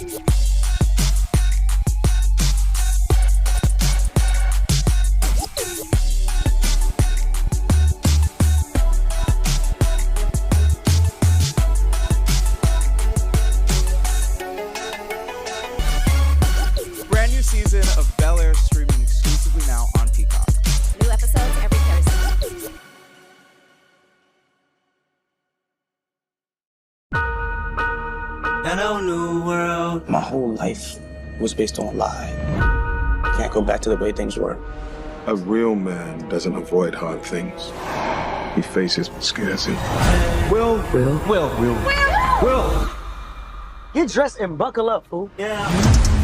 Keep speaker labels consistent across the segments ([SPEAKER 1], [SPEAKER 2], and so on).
[SPEAKER 1] Brand new season of Bel-Air streaming exclusively now on Peacock.
[SPEAKER 2] New episodes every Thursday.
[SPEAKER 3] Hello, new world.
[SPEAKER 4] My whole life was based on a lie. Can't go back to the way things were.
[SPEAKER 5] A real man doesn't avoid hard things. He faces what scares him.
[SPEAKER 3] Will.
[SPEAKER 4] Get dressed and buckle up, fool.
[SPEAKER 3] Yeah.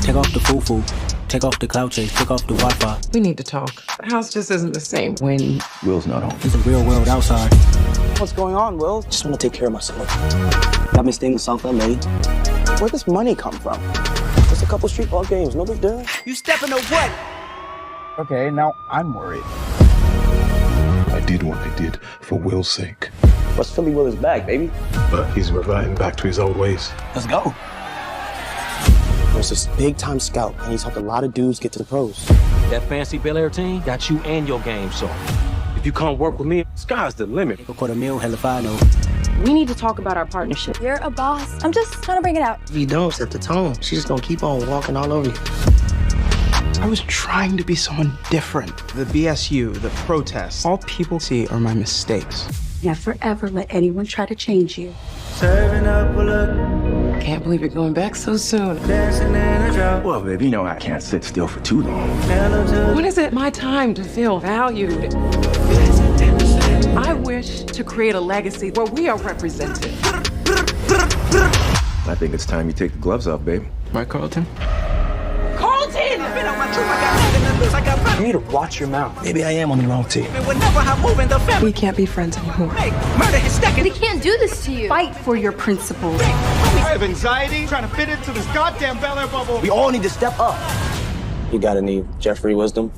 [SPEAKER 6] Take off the foo-foo. Take off the cloud chase. Take off the Wi-Fi.
[SPEAKER 7] We need to talk. The house just isn't the same when
[SPEAKER 5] Will's not home.
[SPEAKER 6] It's a real world outside.
[SPEAKER 4] What's going on, Will? Just want to take care of myself. Got me staying in South LA. Where does money come from? Just a couple street ball games, no big deal.
[SPEAKER 3] You stepping to what?
[SPEAKER 1] Okay, now I'm worried.
[SPEAKER 5] I did what I did for Will's sake.
[SPEAKER 4] What's Philly Will is back, baby.
[SPEAKER 5] But he's reverting back to his old ways.
[SPEAKER 4] Let's go. There's this big-time scout, and he's helped a lot of dudes get to the pros.
[SPEAKER 8] That fancy Bel-Air team got you and your game so if you come work with me, sky's the limit.
[SPEAKER 6] $250,000, hell if I know.
[SPEAKER 7] we need to talk about our partnership.
[SPEAKER 2] You're a boss. I'm just trying to bring it out.
[SPEAKER 4] If you don't set the tone, she's just gonna keep on walking all over you.
[SPEAKER 1] I was trying to be someone different. The BSU, the protests, all people see are my mistakes.
[SPEAKER 9] Never ever let anyone try to change you.
[SPEAKER 3] Serving up a look,
[SPEAKER 7] Can't believe you're going back so soon.
[SPEAKER 3] dancing in a drop.
[SPEAKER 8] Well, babe, you know I can't sit still for too long.
[SPEAKER 7] When is it my time to feel valued? I wish to create a legacy where we are represented.
[SPEAKER 8] I think it's time you take the gloves off, babe.
[SPEAKER 1] Right, Carlton?
[SPEAKER 7] Carlton!
[SPEAKER 4] You need to watch your mouth. Maybe I am on the wrong team.
[SPEAKER 7] We can't be friends anymore.
[SPEAKER 2] We can't do this to you.
[SPEAKER 9] Fight for your principles.
[SPEAKER 1] I have anxiety trying to fit into this goddamn Bel-Air bubble.
[SPEAKER 4] We all need to step up. You got any Jeffrey wisdom?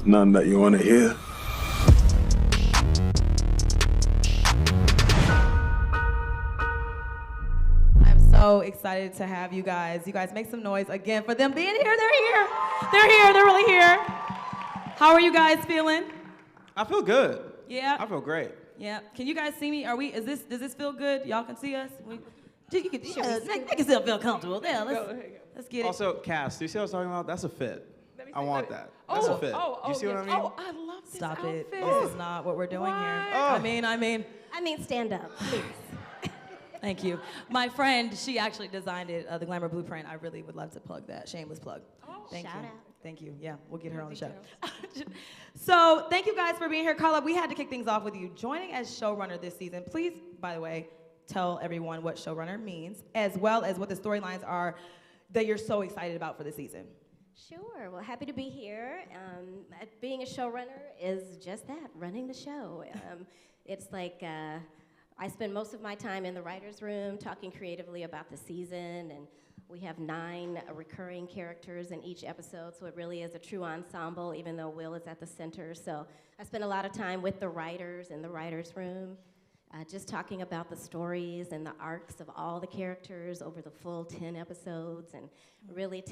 [SPEAKER 5] None that you want to hear.
[SPEAKER 10] So excited to have you guys. You guys make some noise again for them being here. They're here. They're here. They're really here. How are you guys feeling?
[SPEAKER 1] I feel good.
[SPEAKER 10] Yeah.
[SPEAKER 1] I feel great.
[SPEAKER 10] Yeah. Can you guys see me? Does this feel good? Y'all can see us? You can still feel comfortable. Yeah, let's get it.
[SPEAKER 1] Also, Cass, do you see what I was talking about? That's a fit. I want that. That's a fit. You see what I mean?
[SPEAKER 7] Oh, I love this
[SPEAKER 10] Stop
[SPEAKER 7] outfit.
[SPEAKER 10] it. This is not what we're doing here. I mean,
[SPEAKER 2] I mean, stand up, please.
[SPEAKER 10] thank you. My friend, she actually designed it, the Glamour Blueprint. I really would love to plug that. Shameless plug. Thank you.
[SPEAKER 2] Shout out.
[SPEAKER 10] Thank you. Yeah, we'll get her on the show. So thank you guys for being here. Carla, we had to kick things off with you. Joining as showrunner this season, please, by the way, tell everyone what showrunner means, as well as what the storylines are that you're so excited about for the season.
[SPEAKER 2] Sure. Well, happy to be here. Being a showrunner is just that, running the show. It's like I spend most of my time in the writer's room talking creatively about the season, and we have 9 recurring characters in each episode, so it really is a true ensemble, even though Will is at the center. So I spend a lot of time with the writers in the writer's room, just talking about the stories and the arcs of all the characters over the full 10 episodes, and really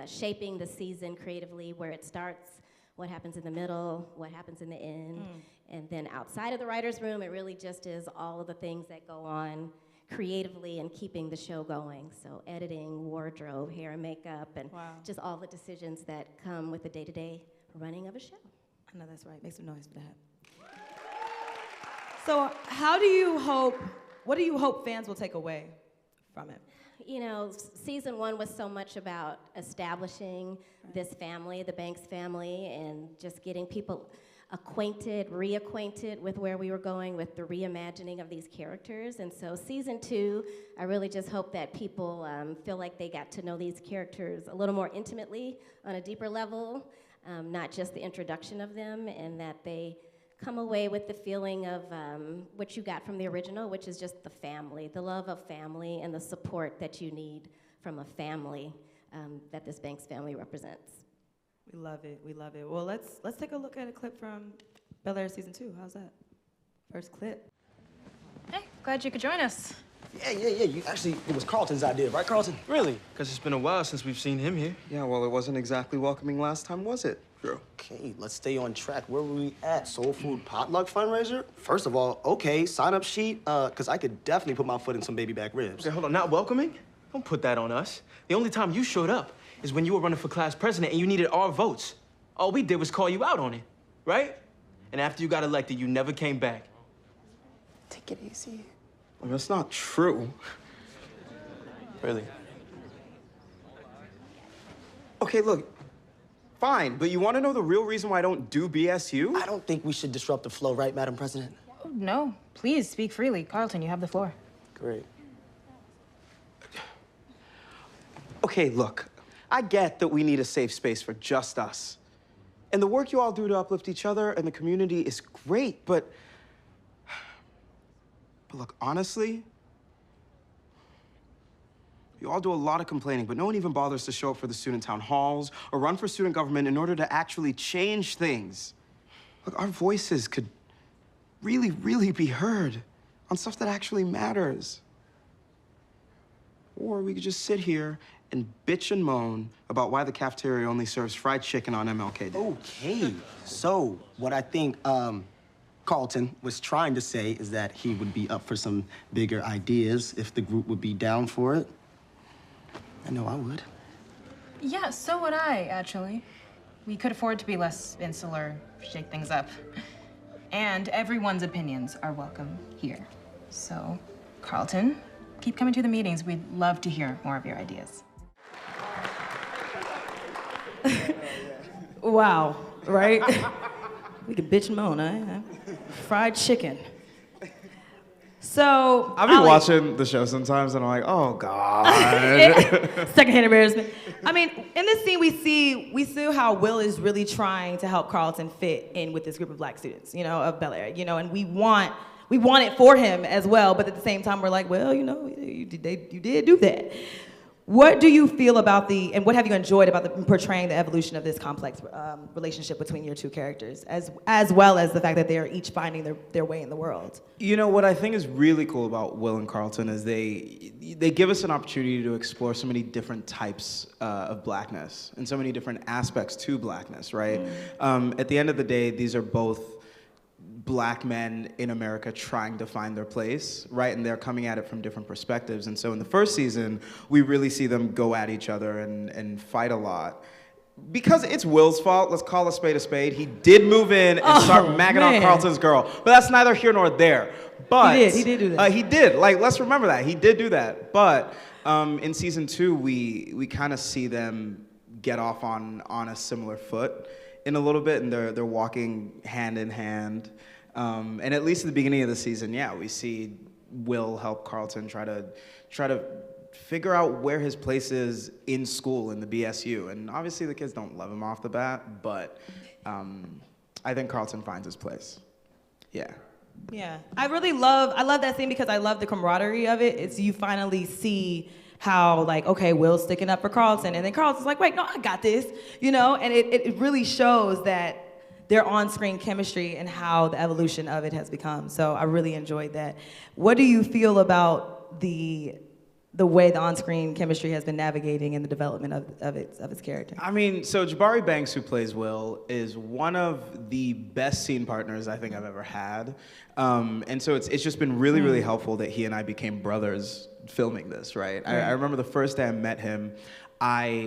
[SPEAKER 2] shaping the season creatively, where it starts, what happens in the middle, what happens in the end. And then outside of the writer's room, it really just is all of the things that go on creatively and keeping the show going. So editing, wardrobe, hair and makeup, and just all the decisions that come with the day-to-day running of a show.
[SPEAKER 10] I know that's right. Make some noise for that. So what do you hope fans will take away from it?
[SPEAKER 2] You know, season 1 was so much about establishing this family, the Banks family, and just getting people reacquainted with where we were going with the reimagining of these characters. And so season 2, I really just hope that people feel like they got to know these characters a little more intimately on a deeper level, not just the introduction of them, and that they come away with the feeling of what you got from the original, which is just the family, the love of family, and the support that you need from a family that this Banks family represents.
[SPEAKER 10] We love it. We love it. Well, let's take a look at a clip from Bel-Air season 2. How's that? First clip.
[SPEAKER 11] Hey, glad you could join us.
[SPEAKER 4] Yeah. Actually, it was Carlton's idea, right, Carlton?
[SPEAKER 3] Really? Because it's been a while since we've seen him here.
[SPEAKER 1] Yeah, well, it wasn't exactly welcoming last time, was it, Drew?
[SPEAKER 4] Okay, let's stay on track. Where were we at? Soul Food Potluck fundraiser? First of all, okay, sign-up sheet, because I could definitely put my foot in some baby back ribs.
[SPEAKER 3] Okay, hold on. Not welcoming? Don't put that on us. The only time you showed up is when you were running for class president and you needed our votes. All we did was call you out on it, right? And after you got elected, you never came back.
[SPEAKER 1] Take it easy. Well, that's not true.
[SPEAKER 3] Really?
[SPEAKER 1] Okay, look, fine, but you want to know the real reason why I don't do BSU?
[SPEAKER 4] I don't think we should disrupt the flow, right, Madam President?
[SPEAKER 11] Oh, no, please speak freely. Carlton, you have the floor.
[SPEAKER 4] Great.
[SPEAKER 1] Okay, look, I get that we need a safe space for just us. And the work you all do to uplift each other and the community is great, but look, honestly, you all do a lot of complaining, but no one even bothers to show up for the student town halls or run for student government in order to actually change things. Look, our voices could really, really be heard on stuff that actually matters. Or we could just sit here and bitch and moan about why the cafeteria only serves fried chicken on MLK Day.
[SPEAKER 4] Okay, so what I think Carlton was trying to say is that he would be up for some bigger ideas if the group would be down for it. I know I would.
[SPEAKER 11] Yeah, so would I, actually. We could afford to be less insular, shake things up. And everyone's opinions are welcome here. So, Carlton, keep coming to the meetings. We'd love to hear more of your ideas.
[SPEAKER 10] Wow, right? We could bitch and moan, huh? Fried chicken. So
[SPEAKER 12] I'll be watching the show sometimes, and I'm like, oh God.
[SPEAKER 10] Secondhand embarrassment. I mean, in this scene, we see how Will is really trying to help Carlton fit in with this group of black students, of Bel-Air, and we want it for him as well. But at the same time, we're like, well, you did do that. What do you feel about and what have you enjoyed about portraying the evolution of this complex relationship between your two characters, as well as the fact that they are each finding their way in the world?
[SPEAKER 12] What I think is really cool about Will and Carlton is they give us an opportunity to explore so many different types of blackness and so many different aspects to blackness, right? At the end of the day, these are both black men in America trying to find their place, right? And they're coming at it from different perspectives. And so in the first season, we really see them go at each other and fight a lot. Because it's Will's fault, let's call a spade. He did move in and start magging on Carlton's girl. But that's neither here nor there. But
[SPEAKER 10] he did do that.
[SPEAKER 12] He did. Let's remember that. He did do that. But in season 2, we kind of see them get off on a similar foot in a little bit, and they're walking hand in hand. And at least at the beginning of the season, we see Will help Carlton try to figure out where his place is in school in the BSU. And obviously the kids don't love him off the bat, but I think Carlton finds his place. Yeah.
[SPEAKER 10] Yeah, I love that scene because I love the camaraderie of it. It's you finally see how okay, Will's sticking up for Carlton, and then Carlton's like, wait, no, I got this, and it really shows that their on-screen chemistry and how the evolution of it has become. So I really enjoyed that. What do you feel about the way the on-screen chemistry has been navigating in the development of its character?
[SPEAKER 12] I mean, so Jabari Banks, who plays Will, is one of the best scene partners I think I've ever had. And so it's just been really, really helpful that he and I became brothers filming this, right? I remember the first day I met him,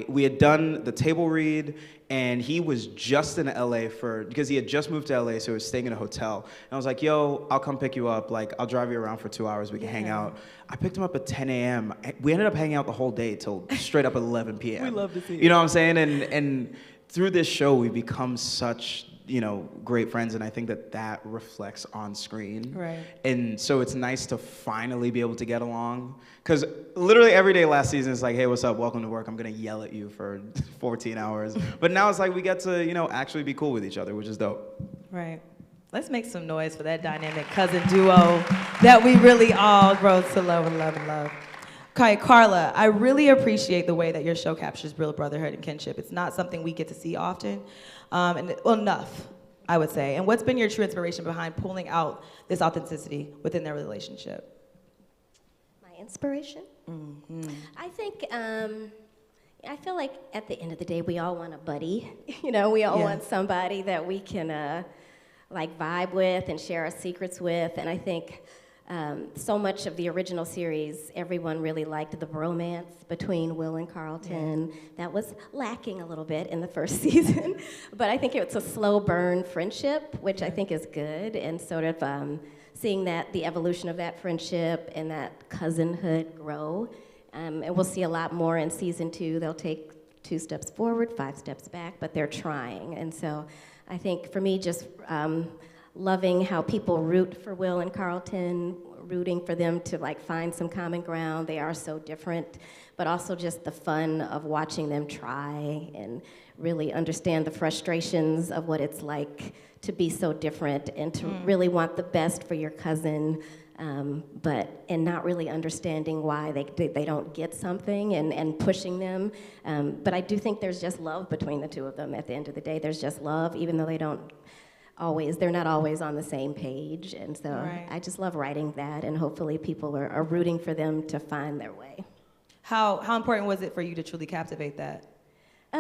[SPEAKER 12] we had done the table read, and he was just in LA because he had just moved to LA, so he was staying in a hotel. And I was like, yo, I'll come pick you up. I'll drive you around for 2 hours. We can hang out. I picked him up at 10 a.m. We ended up hanging out the whole day till straight up at 11 p.m.
[SPEAKER 10] We love to see it.
[SPEAKER 12] You know what I'm saying? And through this show, we become such great friends, and I think that reflects on screen.
[SPEAKER 10] Right.
[SPEAKER 12] And so it's nice to finally be able to get along, because literally every day last season it's like, hey, what's up, welcome to work, I'm gonna yell at you for 14 hours. But now it's like we get to, actually be cool with each other, which is dope.
[SPEAKER 10] Right. Let's make some noise for that dynamic cousin duo that we really all grow to love and love and love. Okay, Carla, I really appreciate the way that your show captures real brotherhood and kinship. It's not something we get to see often. Enough, I would say. And what's been your true inspiration behind pulling out this authenticity within their relationship?
[SPEAKER 2] My inspiration? I think, I feel like at the end of the day, we all want a buddy. You know, we all want somebody that we can like vibe with and share our secrets with. And I think so much of the original series, everyone really liked the bromance between Will and Carlton. That was lacking a little bit in the first season. But I think it's a slow burn friendship, which I think is good. And sort of seeing that the evolution of that friendship and that cousinhood grow. And we'll see a lot more in season 2. They'll take 2 steps forward, 5 steps back, but they're trying. And so I think for me, just loving how people root for Will and Carlton, rooting for them to like find some common ground. They are so different, but also just the fun of watching them try and really understand the frustrations of what it's like to be so different and to really want the best for your cousin, and not really understanding why they don't get something and pushing them. But I do think there's just love between the two of them at the end of the day. There's just love, even though they're not always on the same page. And so I just love writing that, and hopefully people are rooting for them to find their way.
[SPEAKER 10] How important was it for you to truly captivate that?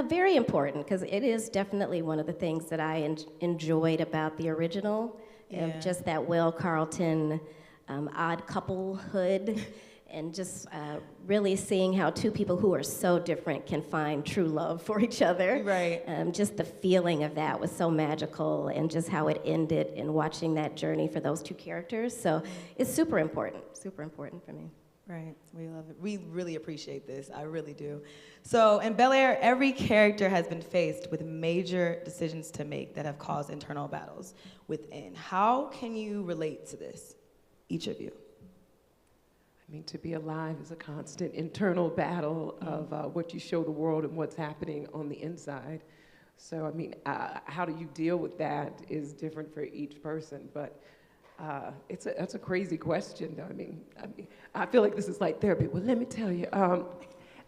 [SPEAKER 2] Very important, because it is definitely one of the things that I enjoyed about the original, just that Will Carlton odd couplehood, and just really seeing how 2 people who are so different can find true love for each other.
[SPEAKER 10] Right.
[SPEAKER 2] Just the feeling of that was so magical, and just how it ended, and watching that journey for those 2 characters. So it's super important for me.
[SPEAKER 10] Right, we love it. We really appreciate this, I really do. So in Bel-Air, every character has been faced with major decisions to make that have caused internal battles within. How can you relate to this, each of you?
[SPEAKER 7] I mean, to be alive is a constant internal battle of what you show the world and what's happening on the inside. So, I mean, how do you deal with that is different for each person, but that's a crazy question, though. I mean, I feel like this is like therapy. Well, let me tell you,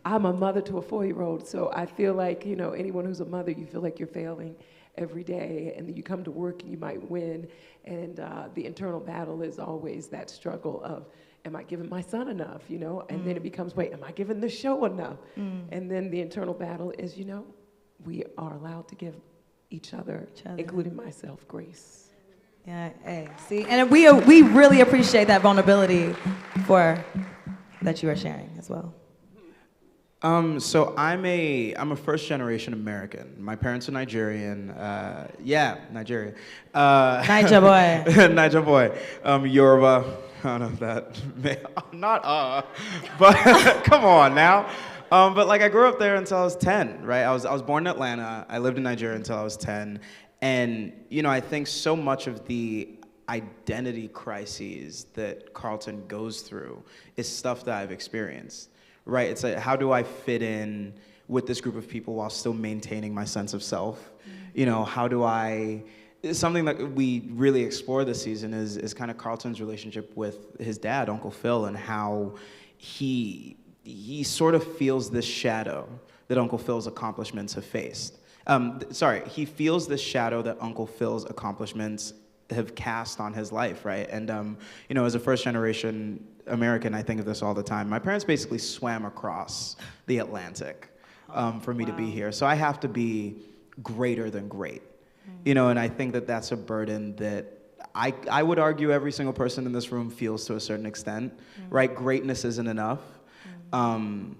[SPEAKER 7] I'm a mother to a 4-year-old, so I feel like, you know, anyone who's a mother, you feel like you're failing every day, and then you come to work and you might win, and the internal battle is always that struggle of, am I giving my son enough, you know? And then it becomes, wait, am I giving the show enough? And then the internal battle is, you know, we are allowed to give each other, including myself, grace.
[SPEAKER 10] Yeah, hey, see, and we really appreciate that vulnerability that you are sharing as well.
[SPEAKER 12] So I'm a first-generation American. My parents are Nigerian. Nigeria.
[SPEAKER 10] Niger boy.
[SPEAKER 12] Niger boy. Yoruba. I don't know if that. Not but come on now. But like I grew up there until I was 10, right? I was born in Atlanta. I lived in Nigeria until I was 10. And, you know, I think so much of the identity crises that Carlton goes through is stuff that I've experienced, right? It's like, how do I fit in with this group of people while still maintaining my sense of self? You know, something that we really explore this season is kind of Carlton's relationship with his dad, Uncle Phil, and how he sort of feels this shadow that Uncle Phil's accomplishments have faced. He feels this shadow that Uncle Phil's accomplishments have cast on his life, right? And, you know, as a first-generation American, I think of this all the time. My parents basically swam across the Atlantic for me to be here. So I have to be greater than great, you know, and I think that that's a burden that I would argue every single person in this room feels to a certain extent, right? Greatness isn't enough. And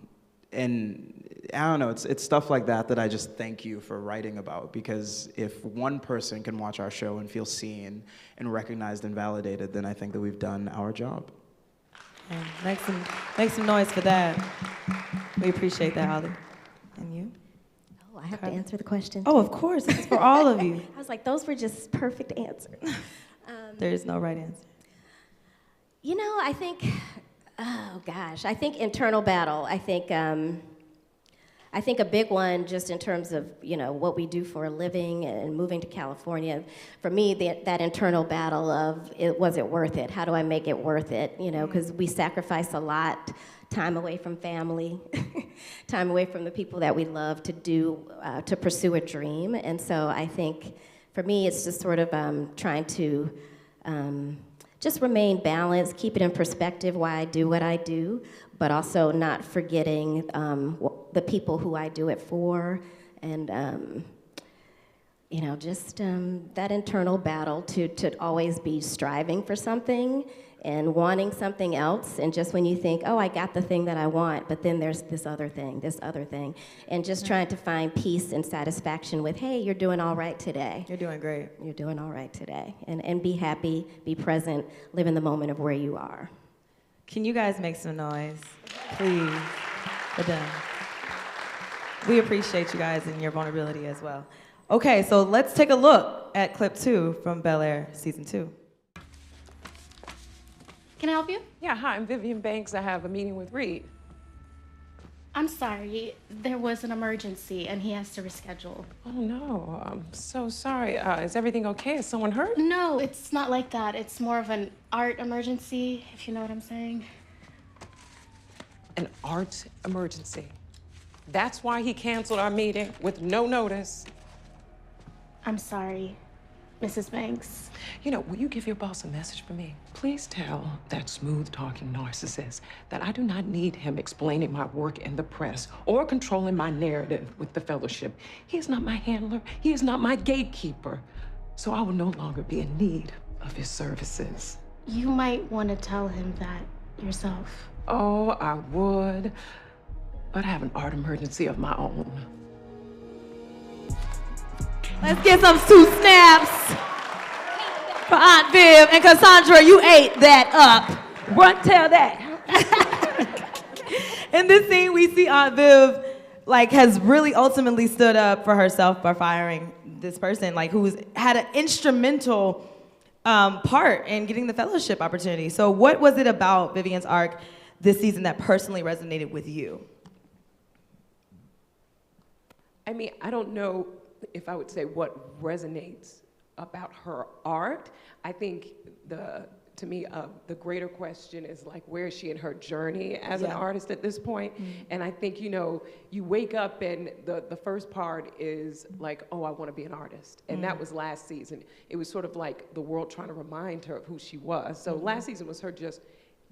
[SPEAKER 12] I don't know, it's stuff like that I just thank you for writing about, because if one person can watch our show and feel seen and recognized and validated, then I think that we've done our job.
[SPEAKER 10] Make some noise for that. We appreciate that, Olly. And you?
[SPEAKER 2] Oh, I have to answer the question.
[SPEAKER 10] Oh, of course, this is for all of you.
[SPEAKER 2] I was like, those were just perfect answers.
[SPEAKER 10] There is no right answer.
[SPEAKER 2] You know, I think, I think internal battle. I think a big one, just in terms of, you know, what we do for a living and moving to California, for me, that internal battle of, was it worth it? How do I make it worth it? You know, because we sacrifice a lot, time away from family, time away from the people that we love to pursue a dream. And so I think, for me, it's just sort of trying to just remain balanced, keep it in perspective why I do what I do, but also not forgetting the people who I do it for, and you know, just that internal battle to always be striving for something and wanting something else, and just when you think, oh, I got the thing that I want, but then there's this other thing, and just trying to find peace and satisfaction with, hey, you're doing all right today.
[SPEAKER 10] You're doing great.
[SPEAKER 2] You're doing all right today. And be happy, be present, live in the moment of where you are.
[SPEAKER 10] Can you guys make some noise, please, for them? We appreciate you guys and your vulnerability as well. Okay, so let's take a look at clip 2 from Bel-Air season 2.
[SPEAKER 13] Can I help you?
[SPEAKER 7] Yeah, hi, I'm Vivian Banks. I have a meeting with Reed.
[SPEAKER 13] I'm sorry, there was an emergency and he has to reschedule.
[SPEAKER 7] Oh no, I'm so sorry. Is everything okay? Is someone hurt?
[SPEAKER 13] No, it's not like that. It's more of an art emergency, if you know what I'm saying.
[SPEAKER 7] An art emergency. That's why he canceled our meeting with no notice.
[SPEAKER 13] I'm sorry, Mrs. Banks.
[SPEAKER 7] You know, will you give your boss a message for me? Please tell that smooth-talking narcissist that I do not need him explaining my work in the press or controlling my narrative with the fellowship. He is not my handler. He is not my gatekeeper. So I will no longer be in need of his services.
[SPEAKER 13] You might want to tell him that yourself.
[SPEAKER 7] Oh, I would, but I have an art emergency of my own.
[SPEAKER 10] Let's get some two snaps for Aunt Viv and Cassandra. You ate that up. Run, tell that. In this scene, we see Aunt Viv has really ultimately stood up for herself by firing this person, who's had an instrumental part in getting the fellowship opportunity. So, what was it about Vivian's arc this season that personally resonated with you?
[SPEAKER 7] I mean, I don't know if I would say what resonates about her art. I think to me, the greater question is where is she in her journey as an artist at this point? Mm-hmm. And I think, you wake up and the first part is oh, I want to be an artist. And that was last season. It was sort of like the world trying to remind her of who she was. So last season was her just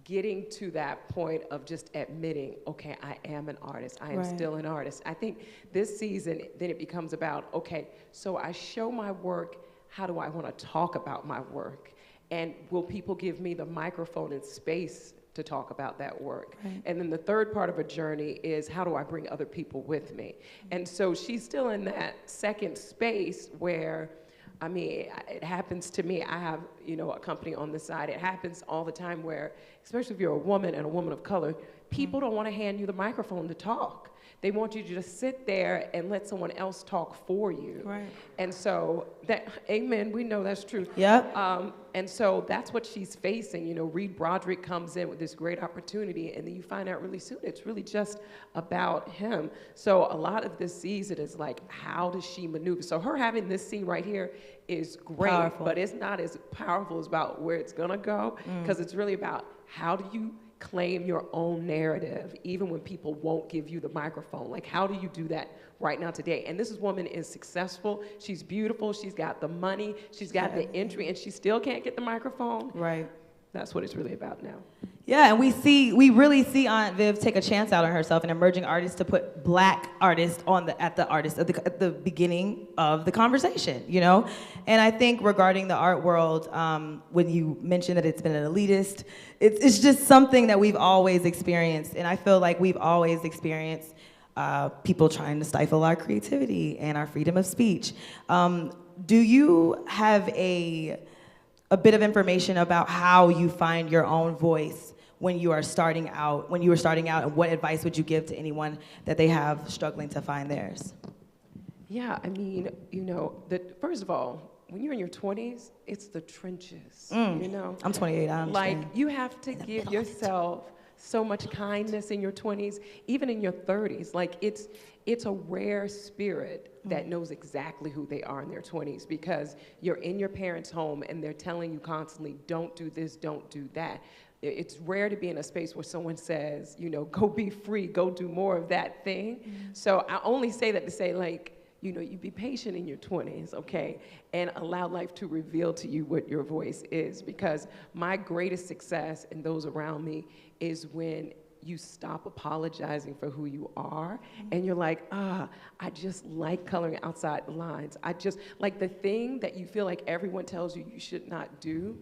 [SPEAKER 7] getting to that point of just admitting, okay, I am an artist. I am still an artist. I think this season, then it becomes about, okay, so I show my work, how do I want to talk about my work? And will people give me the microphone and space to talk about that work? Right. And then the third part of her journey is, how do I bring other people with me? And so she's still in that second space where, I mean, it happens to me. I have, a company on the side. It happens all the time where, especially if you're a woman and a woman of color, people don't want to hand you the microphone to talk. They want you to just sit there and let someone else talk for you. Right. And so amen, we know that's true. Yep. And so that's what she's facing. Reed Broderick comes in with this great opportunity, and then you find out really soon it's really just about him. So a lot of this season is how does she maneuver? So her having this scene right here is great, powerful. But it's not as powerful as about where it's gonna go, because it's really about how do you claim your own narrative, even when people won't give you the microphone. How do you do that right now today? And this woman is successful. She's beautiful. She's got the money. She's got the entry, and she still can't get the microphone. Right. That's what it's really about now.
[SPEAKER 10] Yeah, and we really see Aunt Viv take a chance out on herself, an emerging artist, to put Black artists at the beginning of the conversation, And I think regarding the art world, when you mentioned that it's been an elitist, it's just something that we've always experienced, and I feel like we've always experienced people trying to stifle our creativity and our freedom of speech. Do you have a bit of information about how you find your own voice when you were starting out, and what advice would you give to anyone that they have struggling to find theirs?
[SPEAKER 7] Yeah, I mean, first of all, when you're in your 20s, it's the trenches, I'm
[SPEAKER 10] 28, I understand.
[SPEAKER 7] You have to give yourself so much kindness in your 20s, even in your 30s. It's a rare spirit that knows exactly who they are in their 20s, because you're in your parents' home and they're telling you constantly, don't do this, don't do that. It's rare to be in a space where someone says, go be free, go do more of that thing. So I only say that to say, you know, you be patient in your 20s, okay, and allow life to reveal to you what your voice is. Because my greatest success in those around me is when you stop apologizing for who you are, and you're like, I just like coloring outside the lines. I just, like the thing that you feel like everyone tells you you should not do,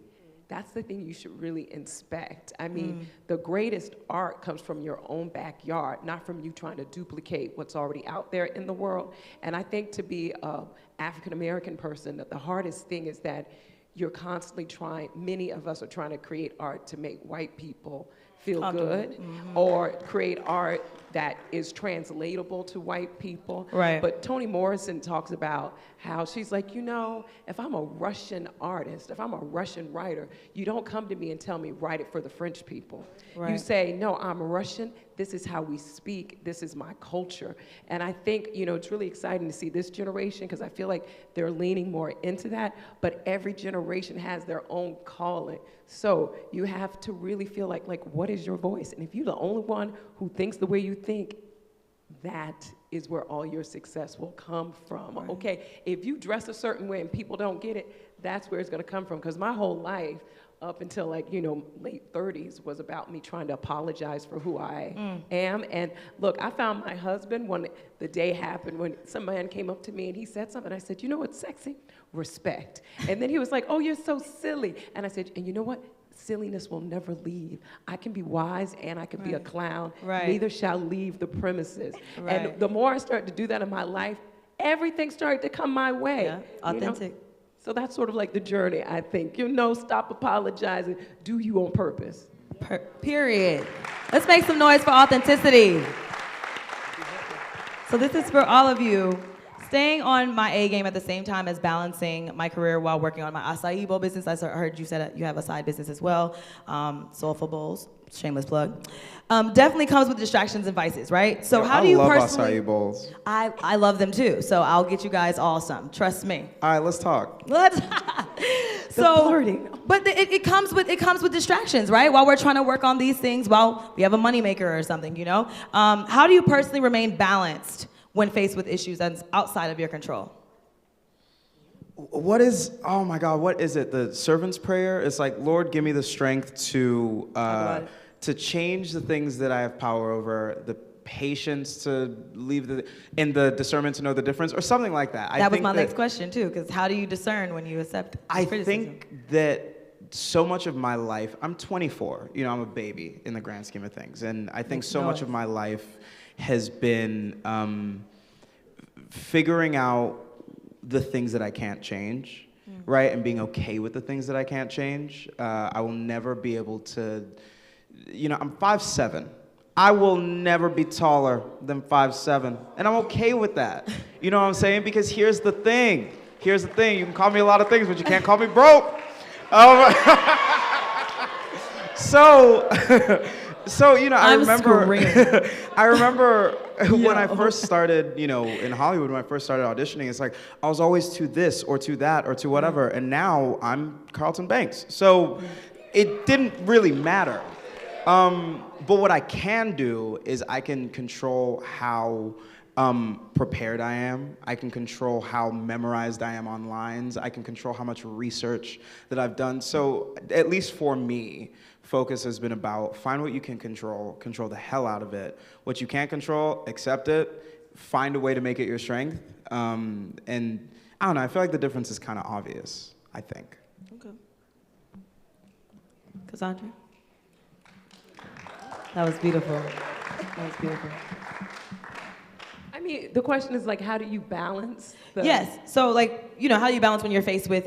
[SPEAKER 7] that's the thing you should really inspect. I mean, the greatest art comes from your own backyard, not from you trying to duplicate what's already out there in the world. And I think to be an African-American person, that the hardest thing is that you're constantly trying, many of us are trying to create art to make white people feel good, or create art that is translatable to white people.
[SPEAKER 10] Right.
[SPEAKER 7] But Toni Morrison talks about how she's like, you know, if I'm a Russian artist, if I'm a Russian writer, you don't come to me and tell me write it for the French people.
[SPEAKER 10] Right.
[SPEAKER 7] You say, no, I'm Russian, this is how we speak, this is my culture. And I think, you know, it's really exciting to see this generation, because I feel like they're leaning more into that, but every generation has their own calling. So you have to really feel like what is your voice? And if you're the only one who thinks the way you think, that is where all your success will come from. Right. Okay, if you dress a certain way and people don't get it, that's where it's gonna come from. Because my whole life, up until like, you know, late 30s, was about me trying to apologize for who I am. And look, I found my husband when the day happened, when some man came up to me and he said something. I said, you know what's sexy? Respect. And then he was like, oh, you're so silly. And I said, and you know what? Silliness will never leave. I can be wise and I can be a clown.
[SPEAKER 10] Right.
[SPEAKER 7] Neither shall leave the premises.
[SPEAKER 10] Right.
[SPEAKER 7] And the more I started to do that in my life, everything started to come my way.
[SPEAKER 10] Yeah, authentic.
[SPEAKER 7] You know? So that's sort of like the journey, I think. You know, stop apologizing. Do you on purpose.
[SPEAKER 10] Period. Let's make some noise for authenticity. So this is for all of you. Staying on my A game at the same time as balancing my career while working on my acai bowl business. I heard you said you have a side business as well, Soulful Bowls, shameless plug. Definitely comes with distractions and vices, right? So how do you personally?
[SPEAKER 12] I love acai bowls.
[SPEAKER 10] I love them too, so I'll get you guys all some, trust me.
[SPEAKER 12] All right, let's talk.
[SPEAKER 10] But it comes with distractions, right? While we're trying to work on these things, while we have a moneymaker or something, you know? How do you personally remain balanced when faced with issues that's outside of your control?
[SPEAKER 12] What is, oh my God, what is it? The servant's prayer? It's like, Lord, give me the strength to change the things that I have power over, the patience to leave and the discernment to know the difference, or something like that.
[SPEAKER 10] That was my next question too, because how do you discern when you accept criticism?
[SPEAKER 12] Think that so much of my life, I'm 24, you know, I'm a baby in the grand scheme of things, and I think so much of my life has been figuring out the things that I can't change, right? And being okay with the things that I can't change. I will never be able to, you know, I'm 5'7". I will never be taller than 5'7", and I'm okay with that. You know what I'm saying? Because here's the thing. You can call me a lot of things, but you can't call me broke. So, you know, I remember when I first started, you know, in Hollywood, when I first started auditioning, it's like, I was always to this or to that or to whatever, and now I'm Carlton Banks. So it didn't really matter. But what I can do is I can control how prepared I am. I can control how memorized I am on lines. I can control how much research that I've done. So at least for me, focus has been about find what you can control the hell out of it. What you can't control, accept it, find a way to make it your strength. And I don't know, I feel like the difference is kind of obvious, I think.
[SPEAKER 10] Okay. Cassandra? That was beautiful.
[SPEAKER 7] I mean, the question is like, how do you balance the...
[SPEAKER 10] Yes, so like, you know, how do you balance when you're faced with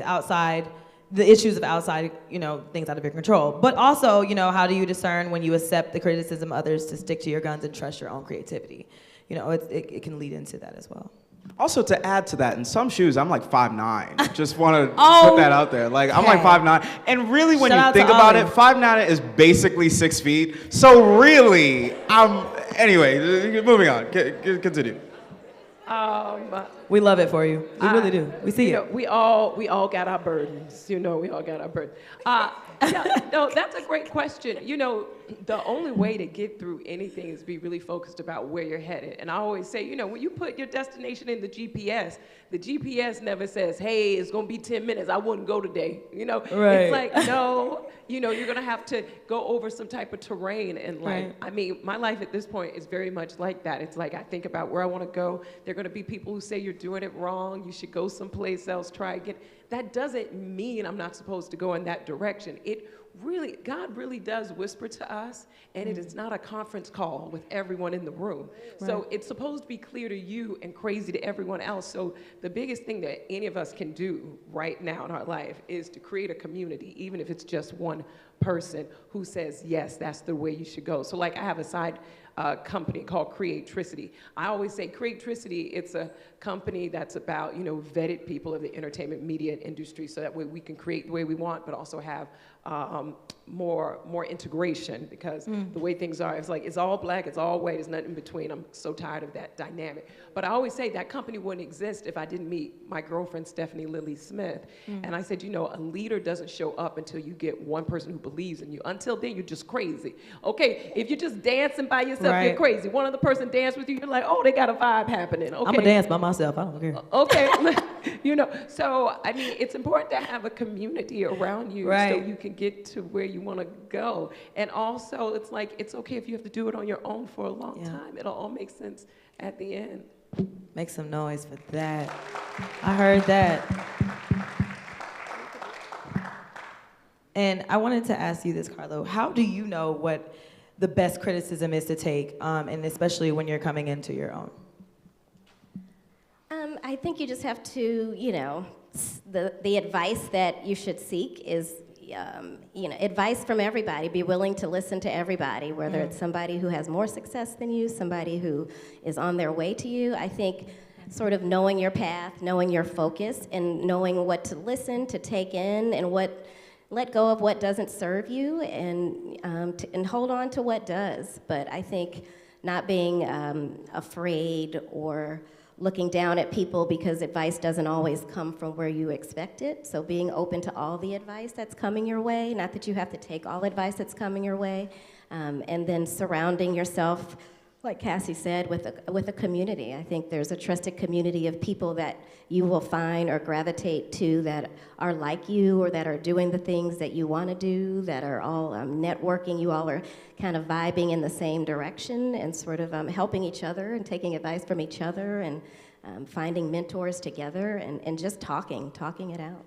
[SPEAKER 10] the issues of outside, you know, things out of your control? But also, you know, how do you discern when you accept the criticism of others to stick to your guns and trust your own creativity? You know, it can lead into that as well.
[SPEAKER 12] Also, to add to that, in some shoes, I'm like 5'9". Just want to put that out there. Like, I'm like 5'9". And really, when you think about it, 5'9" is basically 6 feet. So really, anyway, moving on. Continue.
[SPEAKER 10] We love it for you. We really do. We see it.
[SPEAKER 7] We all got our burdens. You know, we all got our burdens. Yeah, no, that's a great question. You know, the only way to get through anything is be really focused about where you're headed. And I always say, you know, when you put your destination in the GPS never says, hey, it's gonna be 10 minutes, I wouldn't go today. You know, It's like, no, you know, you're gonna have to go over some type of terrain. And like, I mean, my life at this point is very much like that. It's like, I think about where I wanna go. There are gonna be people who say you're doing it wrong, you should go someplace else, try again. That doesn't mean I'm not supposed to go in that direction. God really does whisper to us, and it is not a conference call with everyone in the room. So it's supposed to be clear to you and crazy to everyone else. So the biggest thing that any of us can do right now in our life is to create a community, even if it's just one person who says, yes, that's the way you should go. So like I have a side company called Creatricity. I always say Creatricity, it's a company that's about, you know, vetted people of the entertainment media industry, so that way we can create the way we want, but also have more integration, because the way things are, it's like, it's all black, it's all white, there's nothing in between. I'm so tired of that dynamic. But I always say that company wouldn't exist if I didn't meet my girlfriend, Stephanie Lilly Smith. And I said, you know, a leader doesn't show up until you get one person who believes in you. Until then, you're just crazy. Okay, if you're just dancing by yourself, you're crazy. One other person dance with you, you're like, oh, they got a vibe happening. Okay.
[SPEAKER 10] I'm gonna dance by myself, I don't care.
[SPEAKER 7] Okay, you know, so I mean, it's important to have a community around you so you can get to where you want to go. And also, it's like, it's okay if you have to do it on your own for a long time. It'll all make sense at the end.
[SPEAKER 10] Make some noise for that. I heard that. And I wanted to ask you this, Carla. How do you know what the best criticism is to take, and especially when you're coming into your own?
[SPEAKER 2] I think you just have to, you know, the advice that you should seek is, you know, advice from everybody. Be willing to listen to everybody, whether it's somebody who has more success than you, somebody who is on their way to you. I think sort of knowing your path, knowing your focus, and knowing what to listen, to take in, and let go of what doesn't serve you, and hold on to what does. But I think not being afraid or looking down at people because advice doesn't always come from where you expect it. So being open to all the advice that's coming your way, not that you have to take all advice that's coming your way, and then surrounding yourself, like Cassie said, with a community. I think there's a trusted community of people that you will find or gravitate to that are like you, or that are doing the things that you want to do, that are all networking. You all are kind of vibing in the same direction, and sort of helping each other and taking advice from each other, and finding mentors together, and just talking it out.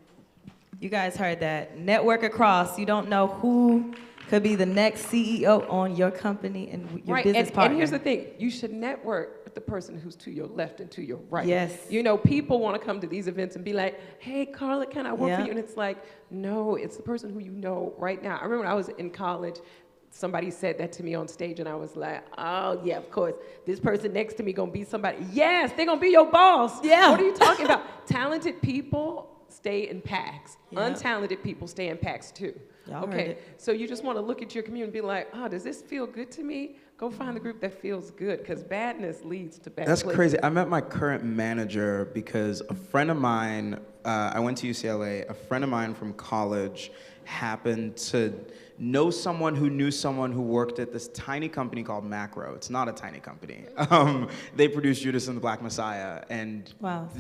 [SPEAKER 10] You guys heard that. Network across. You don't know who could be the next CEO on your company and your business partner.
[SPEAKER 7] And here's the thing, you should network with the person who's to your left and to your right.
[SPEAKER 10] Yes.
[SPEAKER 7] You know, people want to come to these events and be like, hey, Carla, can I work for you? And it's like, no, it's the person who you know right now. I remember when I was in college, somebody said that to me on stage, and I was like, oh, yeah, of course. This person next to me gonna be somebody. Yes, they're gonna be your boss. Yeah. What are you talking about? Talented people stay in packs. Untalented people stay in packs too. Okay, so you just want to look at your community and be like, oh, does this feel good to me? Go find the group that feels good, because badness leads to bad
[SPEAKER 12] That's
[SPEAKER 7] places.
[SPEAKER 12] crazy. I met my current manager because a friend of mine, I went to UCLA, a friend of mine from college happened to know someone who knew someone who worked at this tiny company called Macro. It's not a tiny company. They produced Judas and the Black Messiah, and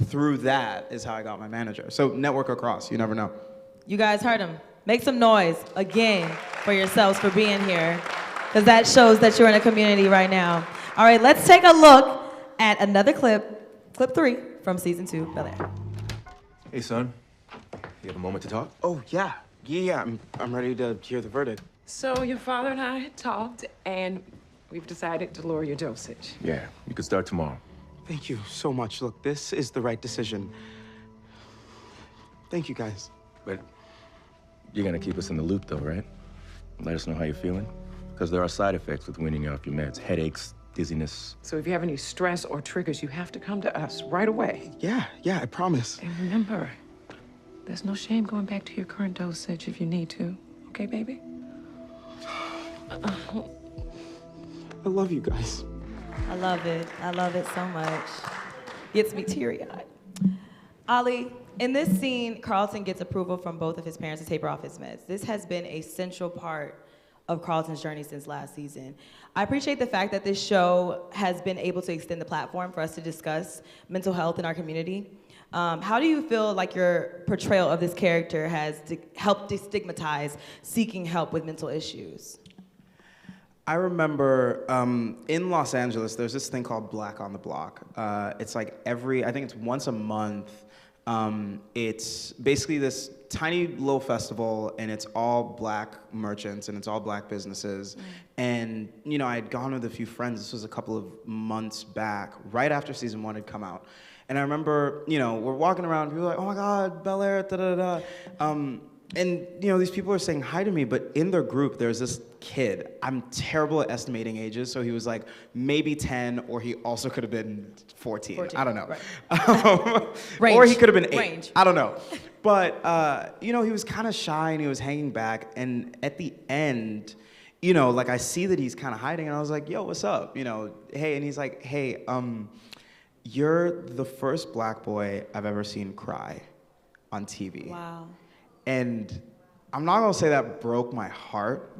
[SPEAKER 12] through that is how I got my manager. So network across, you never know.
[SPEAKER 10] You guys heard him. Make some noise, again, for yourselves for being here, because that shows that you're in a community right now. All right, let's take a look at another clip, clip 3 from season 2, Bel-Air.
[SPEAKER 14] Hey, son. You have a moment to talk?
[SPEAKER 1] Oh, yeah. Yeah, I'm ready to hear the verdict.
[SPEAKER 15] So your father and I had talked, and we've decided to lower your dosage.
[SPEAKER 14] Yeah, you can start tomorrow.
[SPEAKER 1] Thank you so much. Look, this is the right decision. Thank you, guys.
[SPEAKER 14] But you're gonna keep us in the loop, though, right? Let us know how you're feeling. Because there are side effects with weaning you off your meds. Headaches, dizziness.
[SPEAKER 15] So if you have any stress or triggers, you have to come to us right away.
[SPEAKER 1] Yeah, I promise.
[SPEAKER 15] And remember, there's no shame going back to your current dosage if you need to. Okay, baby?
[SPEAKER 1] I love you guys.
[SPEAKER 10] I love it. I love it so much. Gets me teary-eyed. Olly, in this scene, Carlton gets approval from both of his parents to taper off his meds. This has been a central part of Carlton's journey since last season. I appreciate the fact that this show has been able to extend the platform for us to discuss mental health in our community. How do you feel like your portrayal of this character has helped destigmatize seeking help with mental issues?
[SPEAKER 12] I remember in Los Angeles, there's this thing called Black on the Block. It's like I think it's once a month. It's basically this tiny little festival, and it's all Black merchants and it's all Black businesses. And you know, I had gone with a few friends. This was a couple of months back, right after season 1 had come out. And I remember, you know, we're walking around, people are like, oh my God, Bel-Air, da da da. And you know, these people are saying hi to me, but in their group, there's this kid. I'm terrible at estimating ages, so he was like maybe 10, or he also could have been 14. I don't know. Right. Or he could have been 8.
[SPEAKER 10] Range.
[SPEAKER 12] I don't know. But you know, he was kind of shy and he was hanging back. And at the end, you know, like I see that he's kind of hiding, and I was like, yo, what's up? You know, hey, and he's like, hey, you're the first Black boy I've ever seen cry on TV.
[SPEAKER 10] Wow.
[SPEAKER 12] And I'm not gonna say that broke my heart,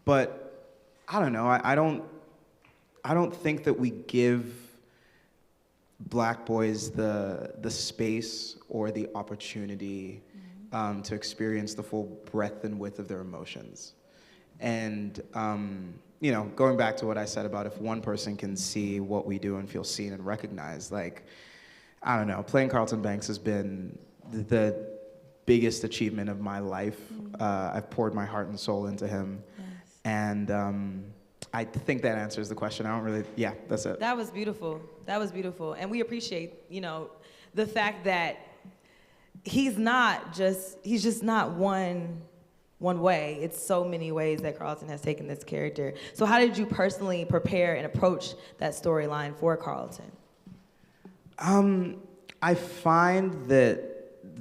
[SPEAKER 12] but I don't know. I don't think that we give Black boys the space or the opportunity to experience the full breadth and width of their emotions. And you know, going back to what I said about if one person can see what we do and feel seen and recognized, like, I don't know, playing Carlton Banks has been the biggest achievement of my life. I've poured my heart and soul into him.
[SPEAKER 10] Yes.
[SPEAKER 12] And I think that answers the question. I don't really, yeah, that's it.
[SPEAKER 10] That was beautiful. That was beautiful. And we appreciate, you know, the fact that he's just not one way. It's so many ways that Carlton has taken this character. So how did you personally prepare and approach that storyline for Carlton?
[SPEAKER 12] I find that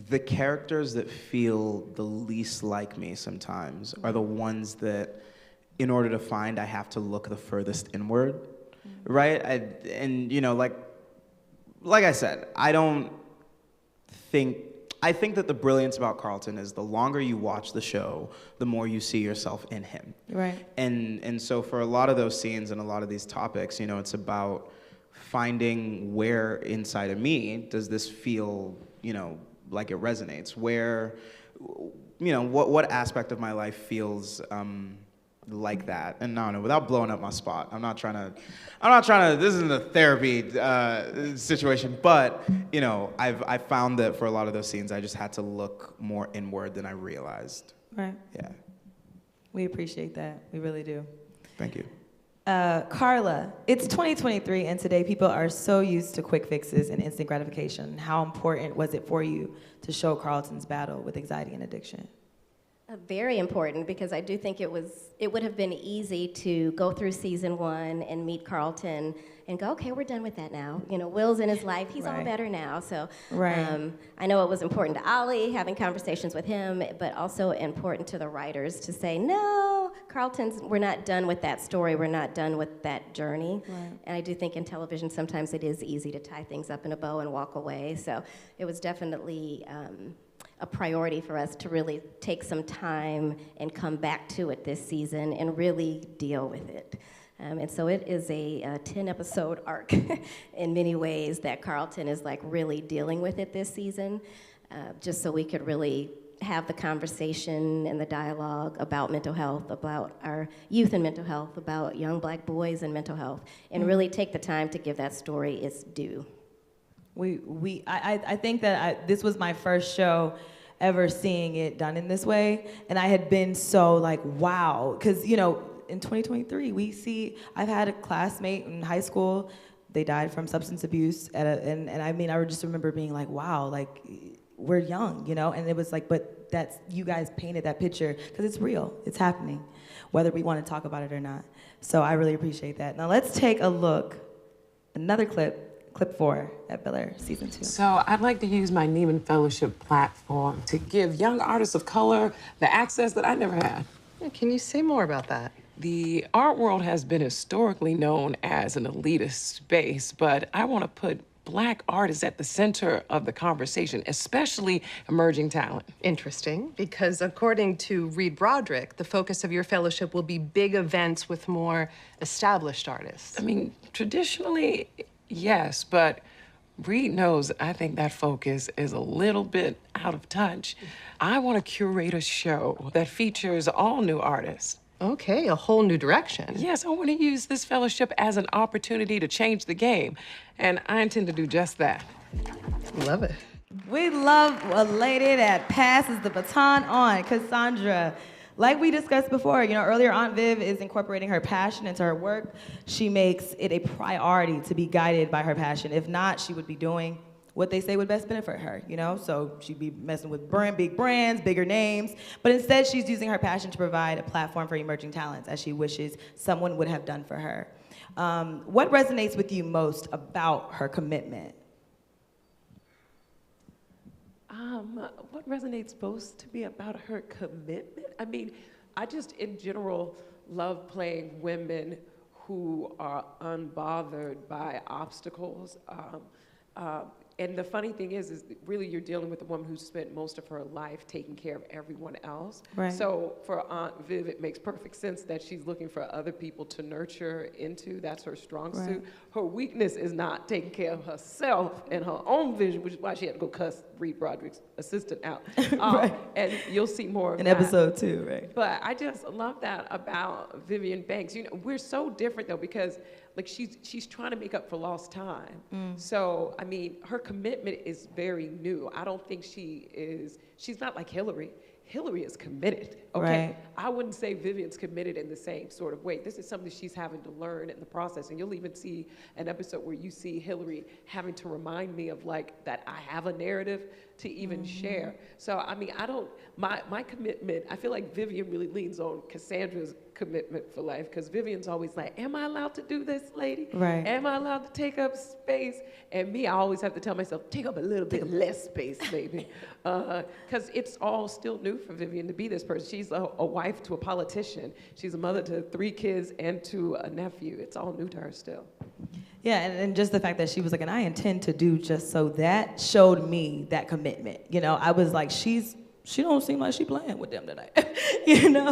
[SPEAKER 12] the characters that feel the least like me sometimes are the ones that, in order to find, I have to look the furthest inward, right? And you know, like I said, I think that the brilliance about Carlton is the longer you watch the show, the more you see yourself in him.
[SPEAKER 10] Right.
[SPEAKER 12] And so for a lot of those scenes and a lot of these topics, you know, it's about finding where inside of me does this feel, you know, like it resonates, where, you know, what aspect of my life feels like that. And no, without blowing up my spot, I'm not trying to, this isn't a therapy situation, but, you know, I found that for a lot of those scenes, I just had to look more inward than I realized.
[SPEAKER 10] Right.
[SPEAKER 12] Yeah.
[SPEAKER 10] We appreciate that. We really do.
[SPEAKER 12] Thank you.
[SPEAKER 10] Carla, it's 2023, and today people are so used to quick fixes and instant gratification. How important was it for you to show Carlton's battle with anxiety and addiction?
[SPEAKER 2] Very important, because I do think it would have been easy to go through season 1 and meet Carlton and go, okay, we're done with that now. You know, Will's in his life, he's all better now. So I know it was important to Olly, having conversations with him, but also important to the writers to say, no, we're not done with that story, we're not done with that journey.
[SPEAKER 10] Right.
[SPEAKER 2] And I do think in television sometimes it is easy to tie things up in a bow and walk away. So it was definitely a priority for us to really take some time and come back to it this season and really deal with it. And so it is a 10-episode arc in many ways that Carlton is like really dealing with it this season, just so we could really have the conversation and the dialogue about mental health, about our youth and mental health, about young Black boys and mental health, and really take the time to give that story its due.
[SPEAKER 10] I think that this was my first show ever seeing it done in this way, and I had been so like, wow, because you know, in 2023 I've had a classmate in high school, they died from substance abuse, and I mean, I just remember being like, wow, like we're young, you know, and it was like, but that's, you guys painted that picture because it's real, it's happening, whether we want to talk about it or not. So I really appreciate that. Now let's take a look, another clip 4 at Bel-Air season 2.
[SPEAKER 15] So I'd like to use my Neiman Fellowship platform to give young artists of color the access that I never had.
[SPEAKER 16] Can you say more about that?
[SPEAKER 15] The art world has been historically known as an elitist space, but I want to put Black artists at the center of the conversation, especially emerging talent.
[SPEAKER 16] Interesting, because according to Reed Broderick, the focus of your fellowship will be big events with more established artists.
[SPEAKER 15] I mean, traditionally, yes, but Reed knows I think that focus is a little bit out of touch. I want to curate a show that features all new artists.
[SPEAKER 16] Okay, a whole new direction.
[SPEAKER 15] Yes, I want to use this fellowship as an opportunity to change the game, and I intend to do just that.
[SPEAKER 16] Love it.
[SPEAKER 10] We love a lady that passes the baton on, Cassandra. Like we discussed before, earlier Aunt Viv is incorporating her passion into her work. She makes it a priority to be guided by her passion. If not, she would be doing what they say would best benefit her, So she'd be messing with big brands, bigger names, but instead she's using her passion to provide a platform for emerging talents as she wishes someone would have done for her. What resonates with you most about her commitment?
[SPEAKER 7] What resonates most to me about her commitment? I mean, I just in general love playing women who are unbothered by obstacles. And the funny thing is really you're dealing with a woman who spent most of her life taking care of everyone else.
[SPEAKER 10] Right.
[SPEAKER 7] So for Aunt Viv, it makes perfect sense that she's looking for other people to nurture into. That's her strong suit. Her weakness is not taking care of herself and her own vision, which is why she had to go cuss Reed Broderick's assistant out.
[SPEAKER 10] Right.
[SPEAKER 7] And you'll see more of
[SPEAKER 10] In
[SPEAKER 7] that.
[SPEAKER 10] episode 2, right?
[SPEAKER 7] But I just love that about Vivian Banks. We're so different though, because like she's trying to make up for lost time. So, I mean, her commitment is very new. I don't think she's not like Hillary. Hillary is committed, okay?
[SPEAKER 10] Right.
[SPEAKER 7] I wouldn't say Vivian's committed in the same sort of way. This is something she's having to learn in the process. And you'll even see an episode where you see Hillary having to remind me of like that I have a narrative to even share. So, I mean, my commitment, I feel like Vivian really leans on Cassandra's commitment for life, because Vivian's always like, am I allowed to do this, lady?
[SPEAKER 10] Right.
[SPEAKER 7] Am I allowed to take up space? And me, I always have to tell myself, take up a little bit less space, baby. Because it's all still new for Vivian to be this person. She's a wife to a politician. She's a mother to 3 kids and to a nephew. It's all new to her still.
[SPEAKER 10] Yeah, and just the fact that she was like, and I intend to do just so, that showed me that commitment. I was like, she don't seem like she playing with them tonight,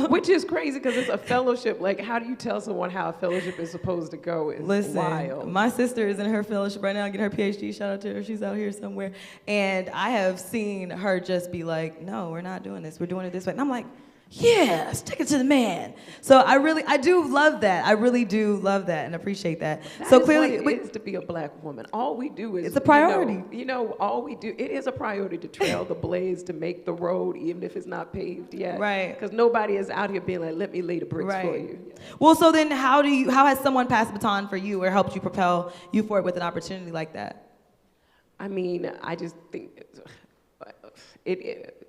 [SPEAKER 7] Which is crazy because it's a fellowship. Like, how do you tell someone how a fellowship is supposed to go? It's wild.
[SPEAKER 10] My sister is in her fellowship right now, getting her PhD. Shout out to her. She's out here somewhere. And I have seen her just be like, no, we're not doing this. We're doing it this way. And I'm like, yeah, stick it to the man. So I do love that. I really do love that and appreciate that. So clearly,
[SPEAKER 7] what it is to be a black woman. All we do is,
[SPEAKER 10] it's a priority.
[SPEAKER 7] All we do, it is a priority to trail the blades, to make the road, even if it's not paved yet.
[SPEAKER 10] Right.
[SPEAKER 7] Because nobody is out here being like, let me lay the bricks for you.
[SPEAKER 10] Well, so then how has someone passed the baton for you or helped you propel you forward with an opportunity like that?
[SPEAKER 7] I mean, I just think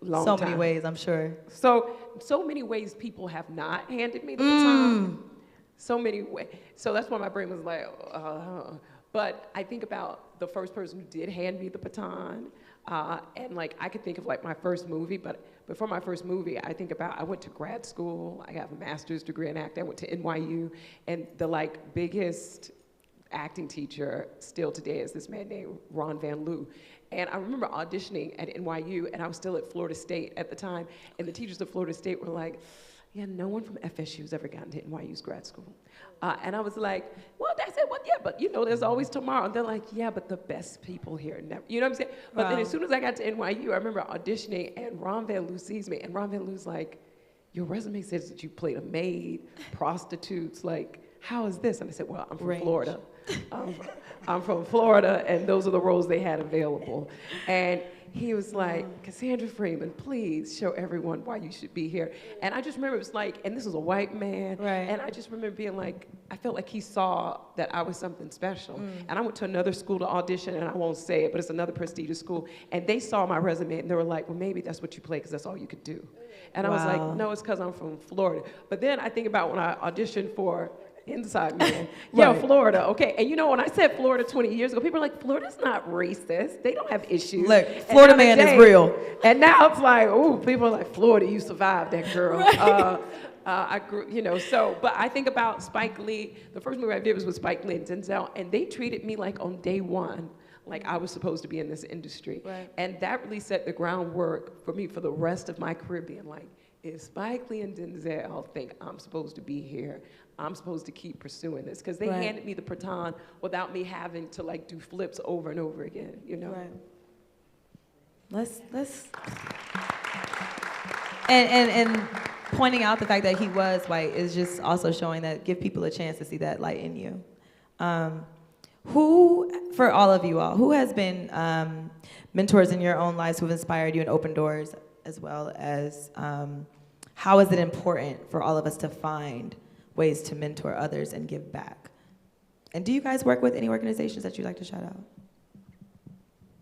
[SPEAKER 7] long
[SPEAKER 10] so
[SPEAKER 7] time.
[SPEAKER 10] many ways, I'm sure.
[SPEAKER 7] So many ways people have not handed me the baton. So many ways. So that's why my brain was like, but I think about the first person who did hand me the baton, and like I could think of like my first movie, but before my first movie, I think about I went to grad school. I have a master's degree in acting. I went to NYU, and the like biggest acting teacher still today is this man named Ron Van Loo. And I remember auditioning at NYU, and I was still at Florida State at the time, and the teachers at Florida State were like, yeah, no one from FSU has ever gotten to NYU's grad school. And I was like, well, that's it, well, yeah, but there's always tomorrow. And they're like, yeah, but the best people here never, you know what I'm saying? But then as soon as I got to NYU, I remember auditioning, and Ron Van Loo sees me, and Ron Van Loo's like, your resume says that you played a maid, prostitutes, like, how is this? And I said, well, I'm from Florida. I'm from Florida, and those are the roles they had available. And he was like, Cassandra Freeman, please show everyone why you should be here. And I just remember it was like, and this was a white man, and I just remember being like, I felt like he saw that I was something special. And I went to another school to audition, and I won't say it, but it's another prestigious school, and they saw my resume, and they were like, well, maybe that's what you play, because that's all you could do. And I was like, no, it's because I'm from Florida. But then I think about when I auditioned for Inside Man. Yeah, Florida, okay. And when I said Florida 20 years ago, people were like, Florida's not racist. They don't have issues.
[SPEAKER 10] Look, Florida man is real.
[SPEAKER 7] And now it's like, oh, people are like, Florida, you survived that, girl. Right. I grew, but I think about Spike Lee. The first movie I did was with Spike Lee and Denzel, and they treated me like on day one, like I was supposed to be in this industry.
[SPEAKER 10] Right.
[SPEAKER 7] And that really set the groundwork for me for the rest of my career, being like, if Spike Lee and Denzel think I'm supposed to be here, I'm supposed to keep pursuing this. Because they
[SPEAKER 10] Right.
[SPEAKER 7] handed me the baton without me having to like do flips over and over again, you know?
[SPEAKER 10] Right. Let's and pointing out the fact that he was white is just also showing that, give people a chance to see that light in you. Who, for all of you all, who has been mentors in your own lives who have inspired you and opened doors, as well as how is it important for all of us to find ways to mentor others and give back? And do you guys work with any organizations that you'd like to shout out?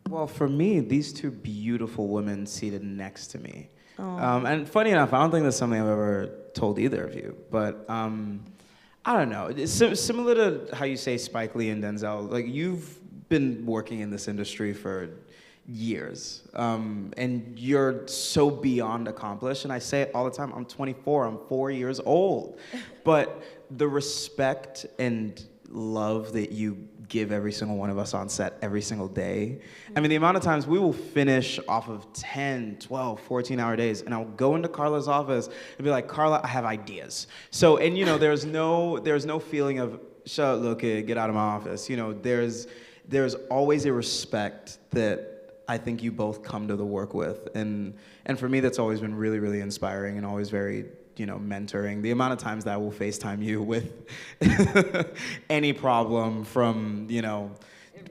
[SPEAKER 12] Well, for me, these two beautiful women seated next to me.
[SPEAKER 10] Aw.
[SPEAKER 12] And funny enough, I don't think that's something I've ever told either of you, but I don't know. It's similar to how you say Spike Lee and Denzel. Like, you've been working in this industry for years, and you're so beyond accomplished. And I say it all the time, I'm 24, I'm 4 years old. But the respect and love that you give every single one of us on set every single day. I mean, the amount of times we will finish off of 10, 12, 14-hour days, and I'll go into Carla's office and be like, Carla, I have ideas. So, and you know, there's no feeling of, shut up, little kid, get out of my office. You know, there's always a respect that I think you both come to the work with. And for me, that's always been really, really inspiring and always very, you know, mentoring. The amount of times that I will FaceTime you with any problem, from, you know,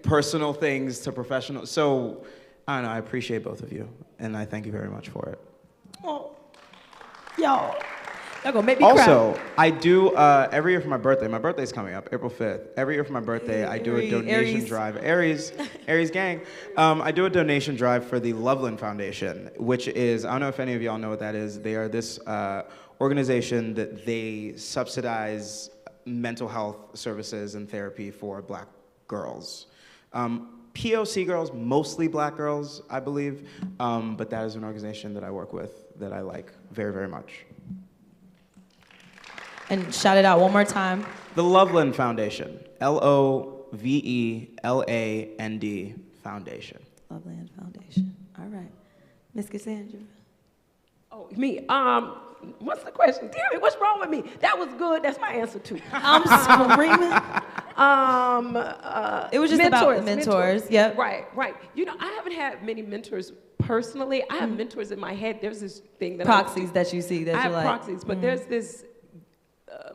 [SPEAKER 12] personal things to professional. So, I don't know, I appreciate both of you, and I thank you very much for it.
[SPEAKER 10] Oh, y'all gonna make me
[SPEAKER 12] Also,
[SPEAKER 10] cry.
[SPEAKER 12] I do, every year for my birthday's coming up, April 5th. Every year for my birthday, I do a donation drive. Aries gang. I do a donation drive for the Loveland Foundation, which is, I don't know if any of y'all know what that is. They are this organization that they subsidize mental health services and therapy for Black girls. POC girls, mostly Black girls, I believe, but that is an organization that I work with that I like very, very much.
[SPEAKER 10] And shout it out one more time.
[SPEAKER 12] The Loveland Foundation, Loveland Foundation.
[SPEAKER 10] Loveland Foundation. All right. Miss Cassandra.
[SPEAKER 7] Oh, me. What's the question? Damn it, what's wrong with me? That was good. That's my answer too.
[SPEAKER 10] I'm screaming. It was just about mentors. Yep.
[SPEAKER 7] Right. You know, I haven't had many mentors personally. I have mentors in my head. There's this thing that
[SPEAKER 10] proxies that you see that
[SPEAKER 7] I
[SPEAKER 10] you
[SPEAKER 7] have
[SPEAKER 10] like.
[SPEAKER 7] proxies, but there's this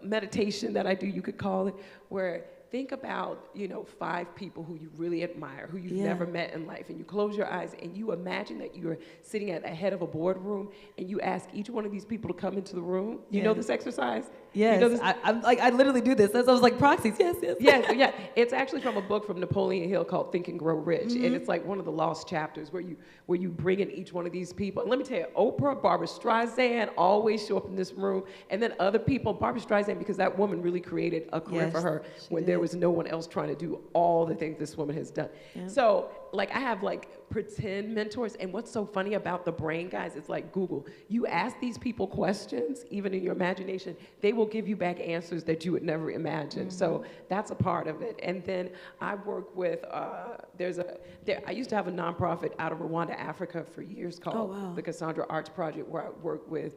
[SPEAKER 7] meditation that I do, you could call it, where think about, you know, 5 people who you really admire, who you've never met in life, and you close your eyes and you imagine that you're sitting at the head of a boardroom and you ask each one of these people to come into the room. You know this exercise?
[SPEAKER 10] Yes,
[SPEAKER 7] You know this?
[SPEAKER 10] I literally do this. That's, I was like, proxies, yes.
[SPEAKER 7] Yeah. It's actually from a book from Napoleon Hill called Think and Grow Rich, and it's like one of the lost chapters where you bring in each one of these people. And let me tell you, Oprah, Barbara Streisand always show up in this room, and then other people, Barbara Streisand, because that woman really created a career for her when there was no one else trying to do all the things this woman has done. Yeah. So, like, I have like pretend mentors, and what's so funny about the brain, guys, it's like Google. You ask these people questions, even in your imagination, they will give you back answers that you would never imagine. So that's a part of it. And then I work with, I used to have a nonprofit out of Rwanda, Africa for years called the Cassandra Arts Project, where I work with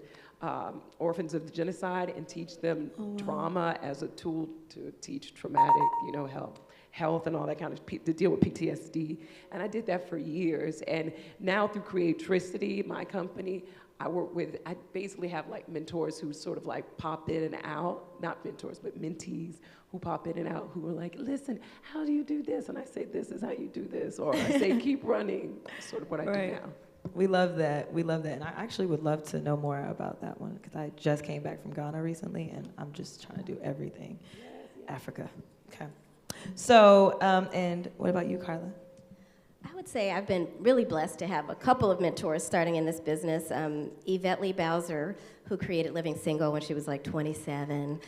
[SPEAKER 7] orphans of the genocide and teach them trauma as a tool to teach traumatic, you know, health and all that kind of, to deal with PTSD. And I did that for years. And now through Creatricity, my company, I basically have like mentors who sort of like pop in and out, not mentors, but mentees who pop in and out, who are like, listen, how do you do this? And I say, this is how you do this. Or I say, keep running. That's sort of what I do now.
[SPEAKER 10] We love that. And I actually would love to know more about that one, because I just came back from Ghana recently, and I'm just trying to do everything. Africa. Okay. So, and what about you, Carla?
[SPEAKER 2] I would say I've been really blessed to have a couple of mentors starting in this business. Yvette Lee Bowser, who created Living Single when she was like 27.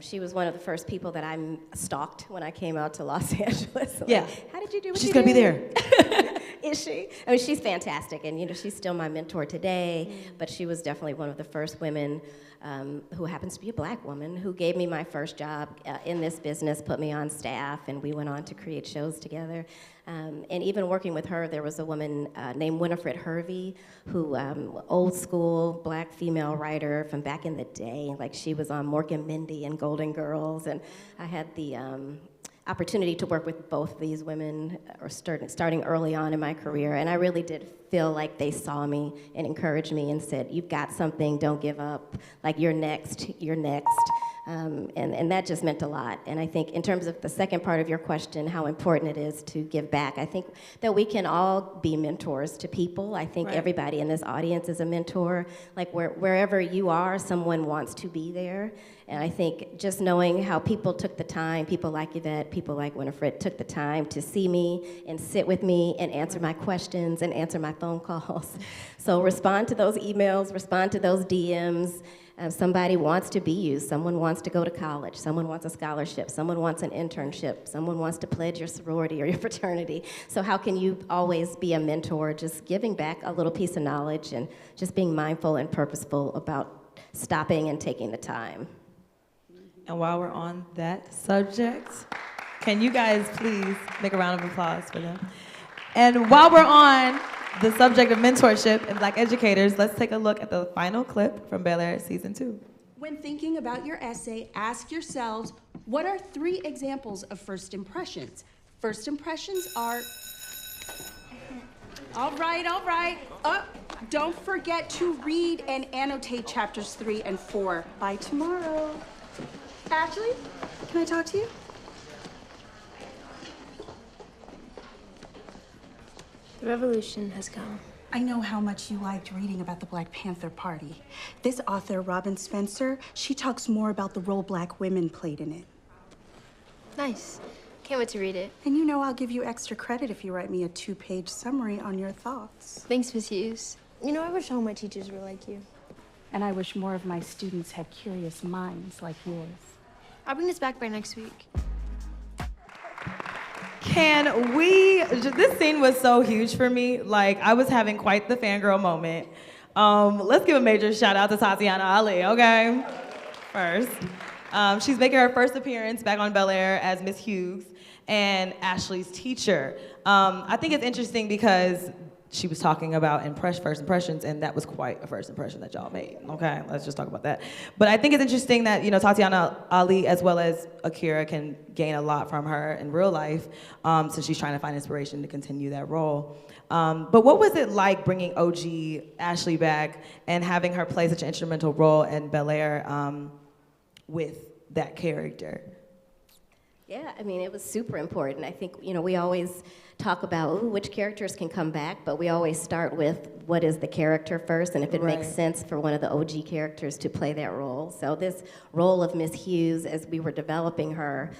[SPEAKER 2] She was one of the first people that I stalked when I came out to Los Angeles. Like, how did you do what
[SPEAKER 10] She's
[SPEAKER 2] you
[SPEAKER 10] gonna
[SPEAKER 2] did?
[SPEAKER 10] be there.
[SPEAKER 2] Is she? I mean, she's fantastic, and she's still my mentor today, but she was definitely one of the first women who happens to be a Black woman, who gave me my first job in this business, put me on staff, and we went on to create shows together. And even working with her, there was a woman named Winifred Hervey, who, old school Black female writer from back in the day. Like, she was on Mork and Mindy and Golden Girls, and I had the opportunity to work with both of these women starting early on in my career, and I really did feel like they saw me and encouraged me and said, you've got something, don't give up, like you're next. And that just meant a lot. And I think in terms of the second part of your question, how important it is to give back, I think that we can all be mentors to people. I think everybody in this audience is a mentor. Like wherever you are, someone wants to be there. And I think just knowing how people took the time, people like Yvette, people like Winifred, took the time to see me and sit with me and answer my questions and answer my phone calls. So respond to those emails, respond to those DMs. Somebody wants to be you. Someone wants to go to college. Someone wants a scholarship. Someone wants an internship. Someone wants to pledge your sorority or your fraternity. So how can you always be a mentor? Just giving back a little piece of knowledge and just being mindful and purposeful about stopping and taking the time.
[SPEAKER 10] And while we're on that subject, can you guys please make a round of applause for them? And while we're on the subject of mentorship and Black educators, let's take a look at the final clip from Bel-Air Season 2.
[SPEAKER 9] When thinking about your essay, ask yourselves, what are 3 examples of first impressions? First impressions are... All right. Don't forget to read and annotate chapters 3 and 4 by tomorrow. Ashley, can I talk to you?
[SPEAKER 17] The revolution has come.
[SPEAKER 9] I know how much you liked reading about the Black Panther Party. This author, Robin Spencer, she talks more about the role Black women played in it.
[SPEAKER 17] Nice. Can't wait to read it.
[SPEAKER 9] And I'll give you extra credit if you write me a 2-page summary on your thoughts.
[SPEAKER 17] Thanks, Miss Hughes. I wish all my teachers were like you.
[SPEAKER 9] And I wish more of my students had curious minds like yours.
[SPEAKER 17] I'll bring this back by next week.
[SPEAKER 10] This scene was so huge for me. Like, I was having quite the fangirl moment. Let's give a major shout out to Tatiana Ali, okay? First. She's making her first appearance back on Bel-Air as Miss Hughes and Ashley's teacher. I think it's interesting because she was talking about first impressions, and that was quite a first impression that y'all made, okay? Let's just talk about that. But I think it's interesting that, Tatiana Ali as well as Akira can gain a lot from her in real life, since she's trying to find inspiration to continue that role. But what was it like bringing OG Ashley back and having her play such an instrumental role in Bel-Air with that character?
[SPEAKER 2] Yeah, it was super important. I think, we always talk about which characters can come back, but we always start with what is the character first, and if it makes sense for one of the OG characters to play that role. So this role of Miss Hughes, as we were developing her,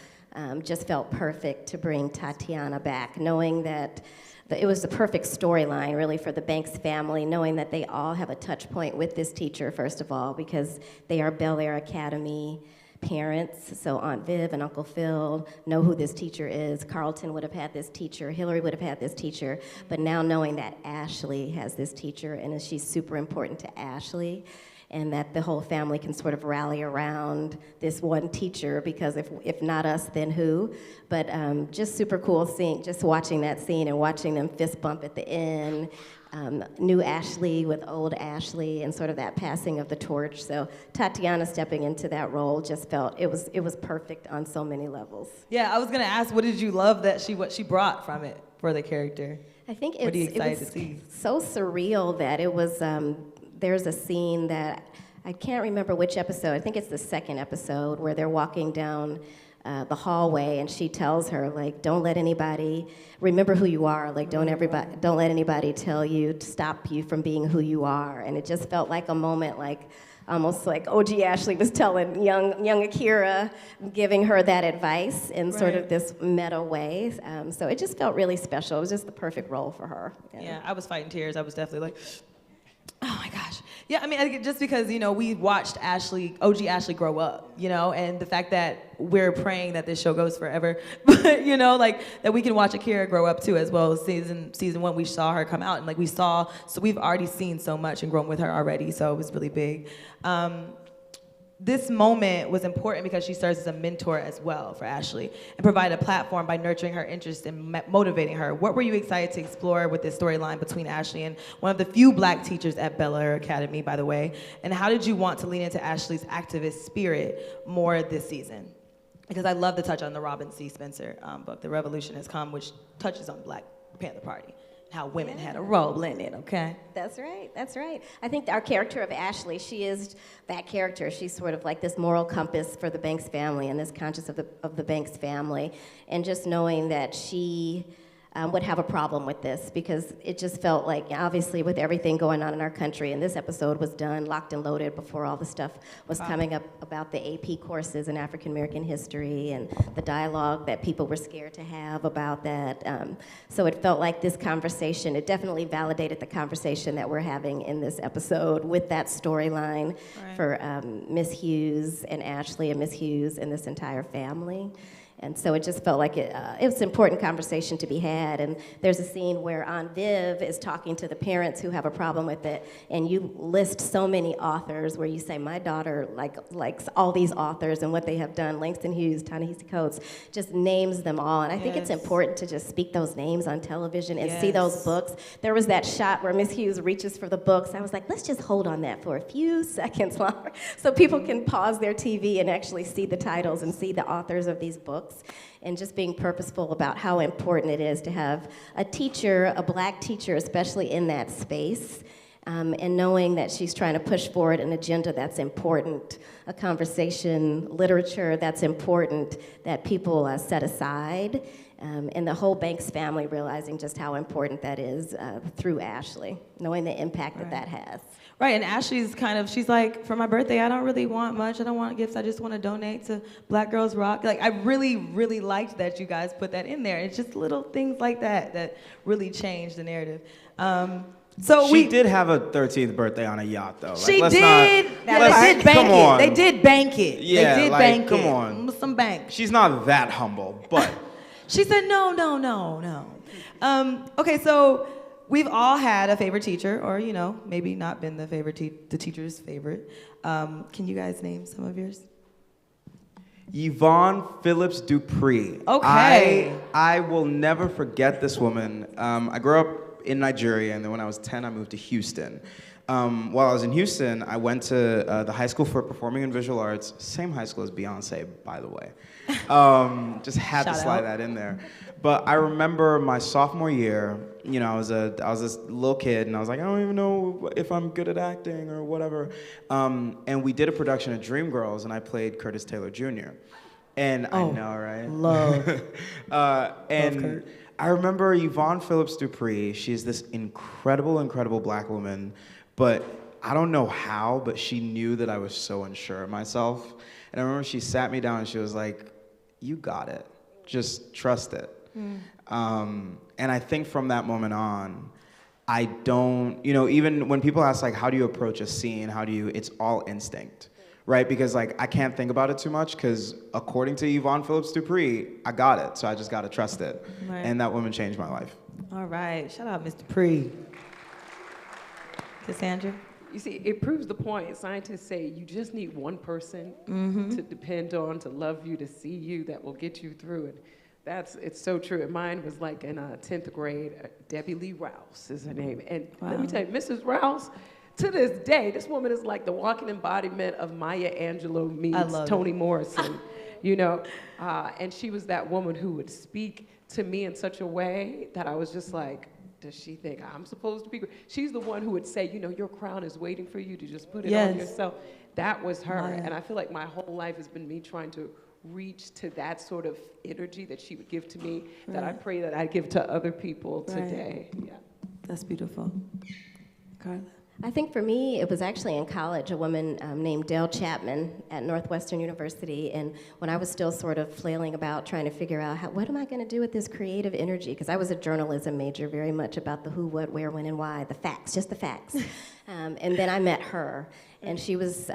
[SPEAKER 2] just felt perfect to bring Tatiana back, knowing that it was the perfect storyline, really, for the Banks family, knowing that they all have a touch point with this teacher, first of all, because they are Bel-Air Academy parents. So Aunt Viv and Uncle Phil know who this teacher is. Carlton would have had this teacher. Hillary would have had this teacher. But now knowing that Ashley has this teacher, and she's super important to Ashley, and that the whole family can sort of rally around this one teacher, because if not us, then who? But just super cool just watching that scene and watching them fist bump at the end. New Ashley with old Ashley, and sort of that passing of the torch. So Tatiana stepping into that role just felt it was perfect on so many levels.
[SPEAKER 10] Yeah, I was gonna ask, what did you love what she brought from it for the character?
[SPEAKER 2] I think
[SPEAKER 10] what are you excited to see?
[SPEAKER 2] So surreal that it was. There's a scene that I can't remember which episode. I think it's the second episode where they're walking down the hallway, and she tells her, like, don't let anybody remember who you are. Like, don't let anybody tell you to stop you from being who you are. And it just felt like a moment, like almost like OG Ashley was telling young Akira, giving her that advice in sort of this meta way. So it just felt really special. It was just the perfect role for her.
[SPEAKER 10] Yeah, I was fighting tears. I was definitely like, Oh my gosh. Yeah, I mean, I think just because, you know, we watched OG Ashley grow up, you know, and the fact that we're praying that this show goes forever, but, you know, like, that we can watch Akira grow up too, as well as season one, we saw her come out, and like so we've already seen so much and grown with her already, so it was really big. This moment was important because she serves as a mentor as well for Ashley and provided a platform by nurturing her interest and motivating her. What were you excited to explore with this storyline between Ashley and one of the few Black teachers at Bel-Air Academy, by the way? And how did you want to lean into Ashley's activist spirit more this season? Because I love the touch on the Robin C. Spencer book, The Revolution Has Come, which touches on Black Panther Party. How women had a role in it, okay?
[SPEAKER 2] That's right, that's right. I think our character of Ashley, she is that character. She's sort of like this moral compass for the Banks family and this conscience of the Banks family. And just knowing that she would have a problem with this, because it just felt like, obviously with everything going on in our country, and this episode was done locked and loaded before all the stuff was coming up about the AP courses in African American history and the dialogue that people were scared to have about that. So it felt like this conversation, it definitely validated the conversation that we're having in this episode with that storyline for Miss Hughes and Ashley and Miss Hughes and this entire family. And so it just felt like it was an important conversation to be had. And there's a scene where Aunt Viv is talking to the parents who have a problem with it, and you list so many authors where you say, my daughter likes all these authors and what they have done, Langston Hughes, Ta-Nehisi Coates, just names them all. And I think it's important to just speak those names on television and see those books. There was that shot where Miss Hughes reaches for the books. I was like, let's just hold on that for a few seconds longer so people can pause their TV and actually see the titles and see the authors of these books. And just being purposeful about how important it is to have a teacher, a Black teacher, especially in that space, and knowing that she's trying to push forward an agenda that's important, a conversation, literature that's important, that people set aside, and the whole Banks family realizing just how important that is through Ashley, knowing the impact that has.
[SPEAKER 10] Right, and Ashley's she's like, for my birthday, I don't really want much. I don't want gifts. I just want to donate to Black Girls Rock. Like, I really, really liked that you guys put that in there. It's just little things like that that really changed the narrative. So
[SPEAKER 12] she did have a 13th birthday on a yacht, though.
[SPEAKER 10] She did. They did bank it. They did bank it.
[SPEAKER 12] Yeah,
[SPEAKER 10] they did
[SPEAKER 12] like,
[SPEAKER 10] bank
[SPEAKER 12] come
[SPEAKER 10] it.
[SPEAKER 12] on.
[SPEAKER 10] Some bank.
[SPEAKER 12] She's not that humble, but.
[SPEAKER 10] She said, no. Okay, so we've all had a favorite teacher, or, you know, maybe not been the the teacher's favorite. Can you guys name some of yours?
[SPEAKER 12] Yvonne Phillips Dupree.
[SPEAKER 10] Okay.
[SPEAKER 12] I will never forget this woman. I grew up in Nigeria, and then when I was 10, I moved to Houston. While I was in Houston, I went to the High School for Performing and Visual Arts, same high school as Beyonce, by the way. Just had to slide that in there. But I remember my sophomore year, you know, I was this little kid, and I was like, I don't even know if I'm good at acting or whatever. And we did a production of Dreamgirls, and I played Curtis Taylor Jr. And I know, right?
[SPEAKER 10] Love.
[SPEAKER 12] And
[SPEAKER 10] love Kurt.
[SPEAKER 12] I remember Yvonne Phillips Dupree. She's this incredible, incredible Black woman, but I don't know how, but she knew that I was so unsure of myself. And I remember she sat me down and she was like, you got it. Just trust it. And I think from that moment on, I don't, you know, even when people ask, like, how do you approach a scene? It's all instinct, right? Because, like, I can't think about it too much because according to Yvonne Phillips Dupree, I got it. So I just got to trust it.
[SPEAKER 10] Right.
[SPEAKER 12] And that woman changed my life.
[SPEAKER 10] All right. Shout out, Mr. Dupree. Cassandra?
[SPEAKER 15] You see, it proves the point. Scientists say you just need one person to depend on, to love you, to see you, that will get you through it. It's so true. And mine was like in 10th grade. Debbie Lee Rouse is her name. And let me tell you, Mrs. Rouse, to this day, this woman is like the walking embodiment of Maya Angelou meets Toni Morrison, you know? And she was that woman who would speak to me in such a way that I was just like, does she think I'm supposed to be? She's the one who would say, you know, your crown is waiting for you to just put it on yourself. That was her. Maya. And I feel like my whole life has been me trying to reach to that sort of energy that she would give to me, that I pray that I give to other people today. Yeah.
[SPEAKER 10] That's beautiful. Carla?
[SPEAKER 2] I think for me, it was actually in college, a woman named Dell Chapman at Northwestern University, and when I was still sort of flailing about trying to figure out what am I going to do with this creative energy, because I was a journalism major, very much about the who, what, where, when, and why, the facts, just the facts. And then I met her, and she was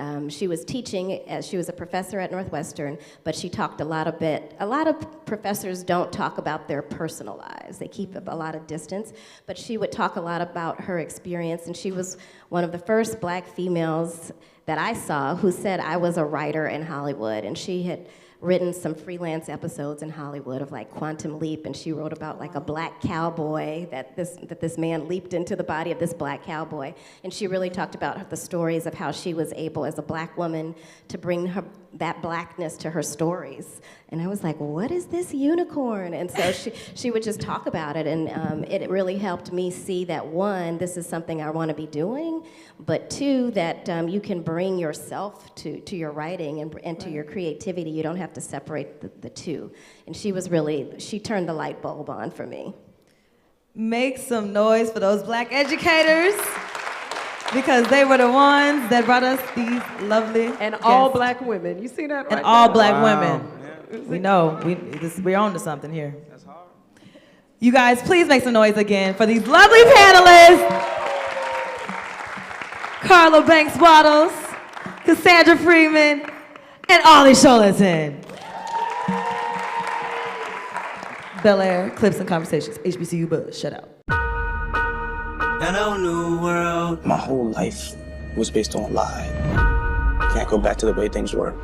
[SPEAKER 2] teaching, she was a professor at Northwestern, but she talked a lot of professors don't talk about their personal lives. They keep a lot of distance, but she would talk a lot about her experience, and she was one of the first black females that I saw who said I was a writer in Hollywood, and she had written some freelance episodes in Hollywood of like Quantum Leap, and she wrote about like a black cowboy that this man leaped into the body of this black cowboy, and she really talked about the stories of how she was able as a black woman to bring that blackness to her stories. And I was like, what is this unicorn? And so she would just talk about it, and it really helped me see that, one, this is something I want to be doing, but two, that you can bring yourself to your writing and to your creativity. You don't have to separate the two. And she turned the light bulb on for me.
[SPEAKER 10] Make some noise for those black educators, because they were the ones that brought us these lovely
[SPEAKER 7] and
[SPEAKER 10] guests.
[SPEAKER 7] all black women. You see that right
[SPEAKER 10] And all
[SPEAKER 7] now?
[SPEAKER 10] black
[SPEAKER 7] Wow.
[SPEAKER 10] women. We know, we're on to something here. That's hard. You guys, please make some noise again for these lovely panelists. Carla Banks-Waddles, Cassandra Freeman, and Olly Sholotan. Bel-Air, Clips and Conversations, HBCU Buzz, shut out.
[SPEAKER 4] Hello, new world. My whole life was based on a lie. Can't go back to the way things were.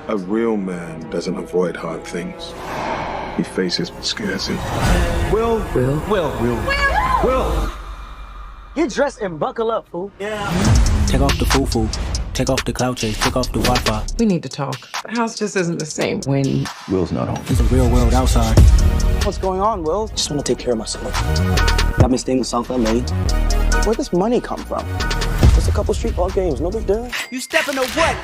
[SPEAKER 5] A real man doesn't avoid hard things. He faces what scares him.
[SPEAKER 6] Will. Get dressed and buckle up, fool. Yeah. Take off the foo-foo. Take off the cloud chase. Take off the Wi-Fi.
[SPEAKER 15] We need to talk. The house just isn't the same when
[SPEAKER 14] Will's not home.
[SPEAKER 6] It's a real world outside.
[SPEAKER 4] What's going on, Will? Just want to take care of myself. I've been staying in South LA. Where'd this money come from? Just a couple street ball games, no big deal.
[SPEAKER 1] You stepping to what?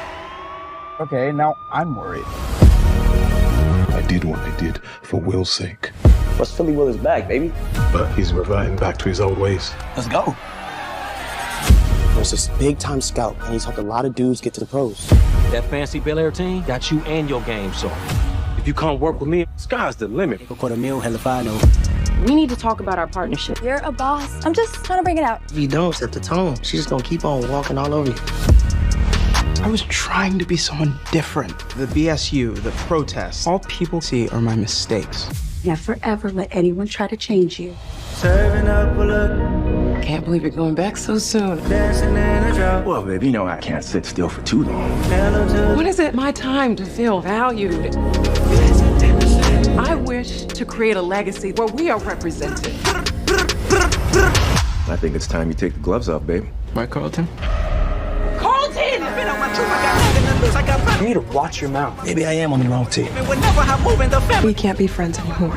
[SPEAKER 5] Okay, now I'm worried. I did what I did for Will's sake.
[SPEAKER 4] What's Philly Will is back, baby?
[SPEAKER 5] But he's reverting back to his old ways.
[SPEAKER 4] Let's go. There's this big-time scout, and he's helped a lot of dudes get to the pros.
[SPEAKER 8] That fancy Bel-Air team got you and your game soft. If you can't work with me, sky's the limit.
[SPEAKER 6] $250,000, hell if I know.
[SPEAKER 18] We need to talk about our partnership.
[SPEAKER 17] You're a boss. I'm just trying to bring it out.
[SPEAKER 4] If you don't set the tone, she's just gonna keep on walking all over you.
[SPEAKER 1] I was trying to be someone different. The BSU, the protests, all people see are my mistakes.
[SPEAKER 18] Never ever let anyone try to change you.
[SPEAKER 15] serving up a look. Can't believe you're going back so soon.
[SPEAKER 14] Dancing in a drop. Well, baby, you know I can't sit still for too long.
[SPEAKER 15] When is it my time to feel valued? I wish to create a legacy where we are represented.
[SPEAKER 14] I think it's time you take the gloves off, babe.
[SPEAKER 3] Right, Carlton?
[SPEAKER 15] Carlton!
[SPEAKER 4] You need to watch your mouth. Maybe I am on the wrong team.
[SPEAKER 16] We can't be friends anymore.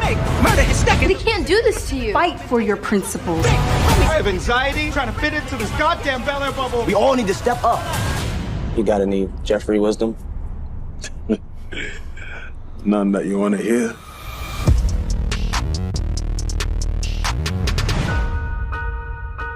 [SPEAKER 17] We can't do this to you.
[SPEAKER 18] Fight for your principles.
[SPEAKER 1] I have anxiety trying to fit into this goddamn Bel-Air bubble.
[SPEAKER 4] We all need to step up. You got any Jeffrey wisdom?
[SPEAKER 5] None that you want to hear.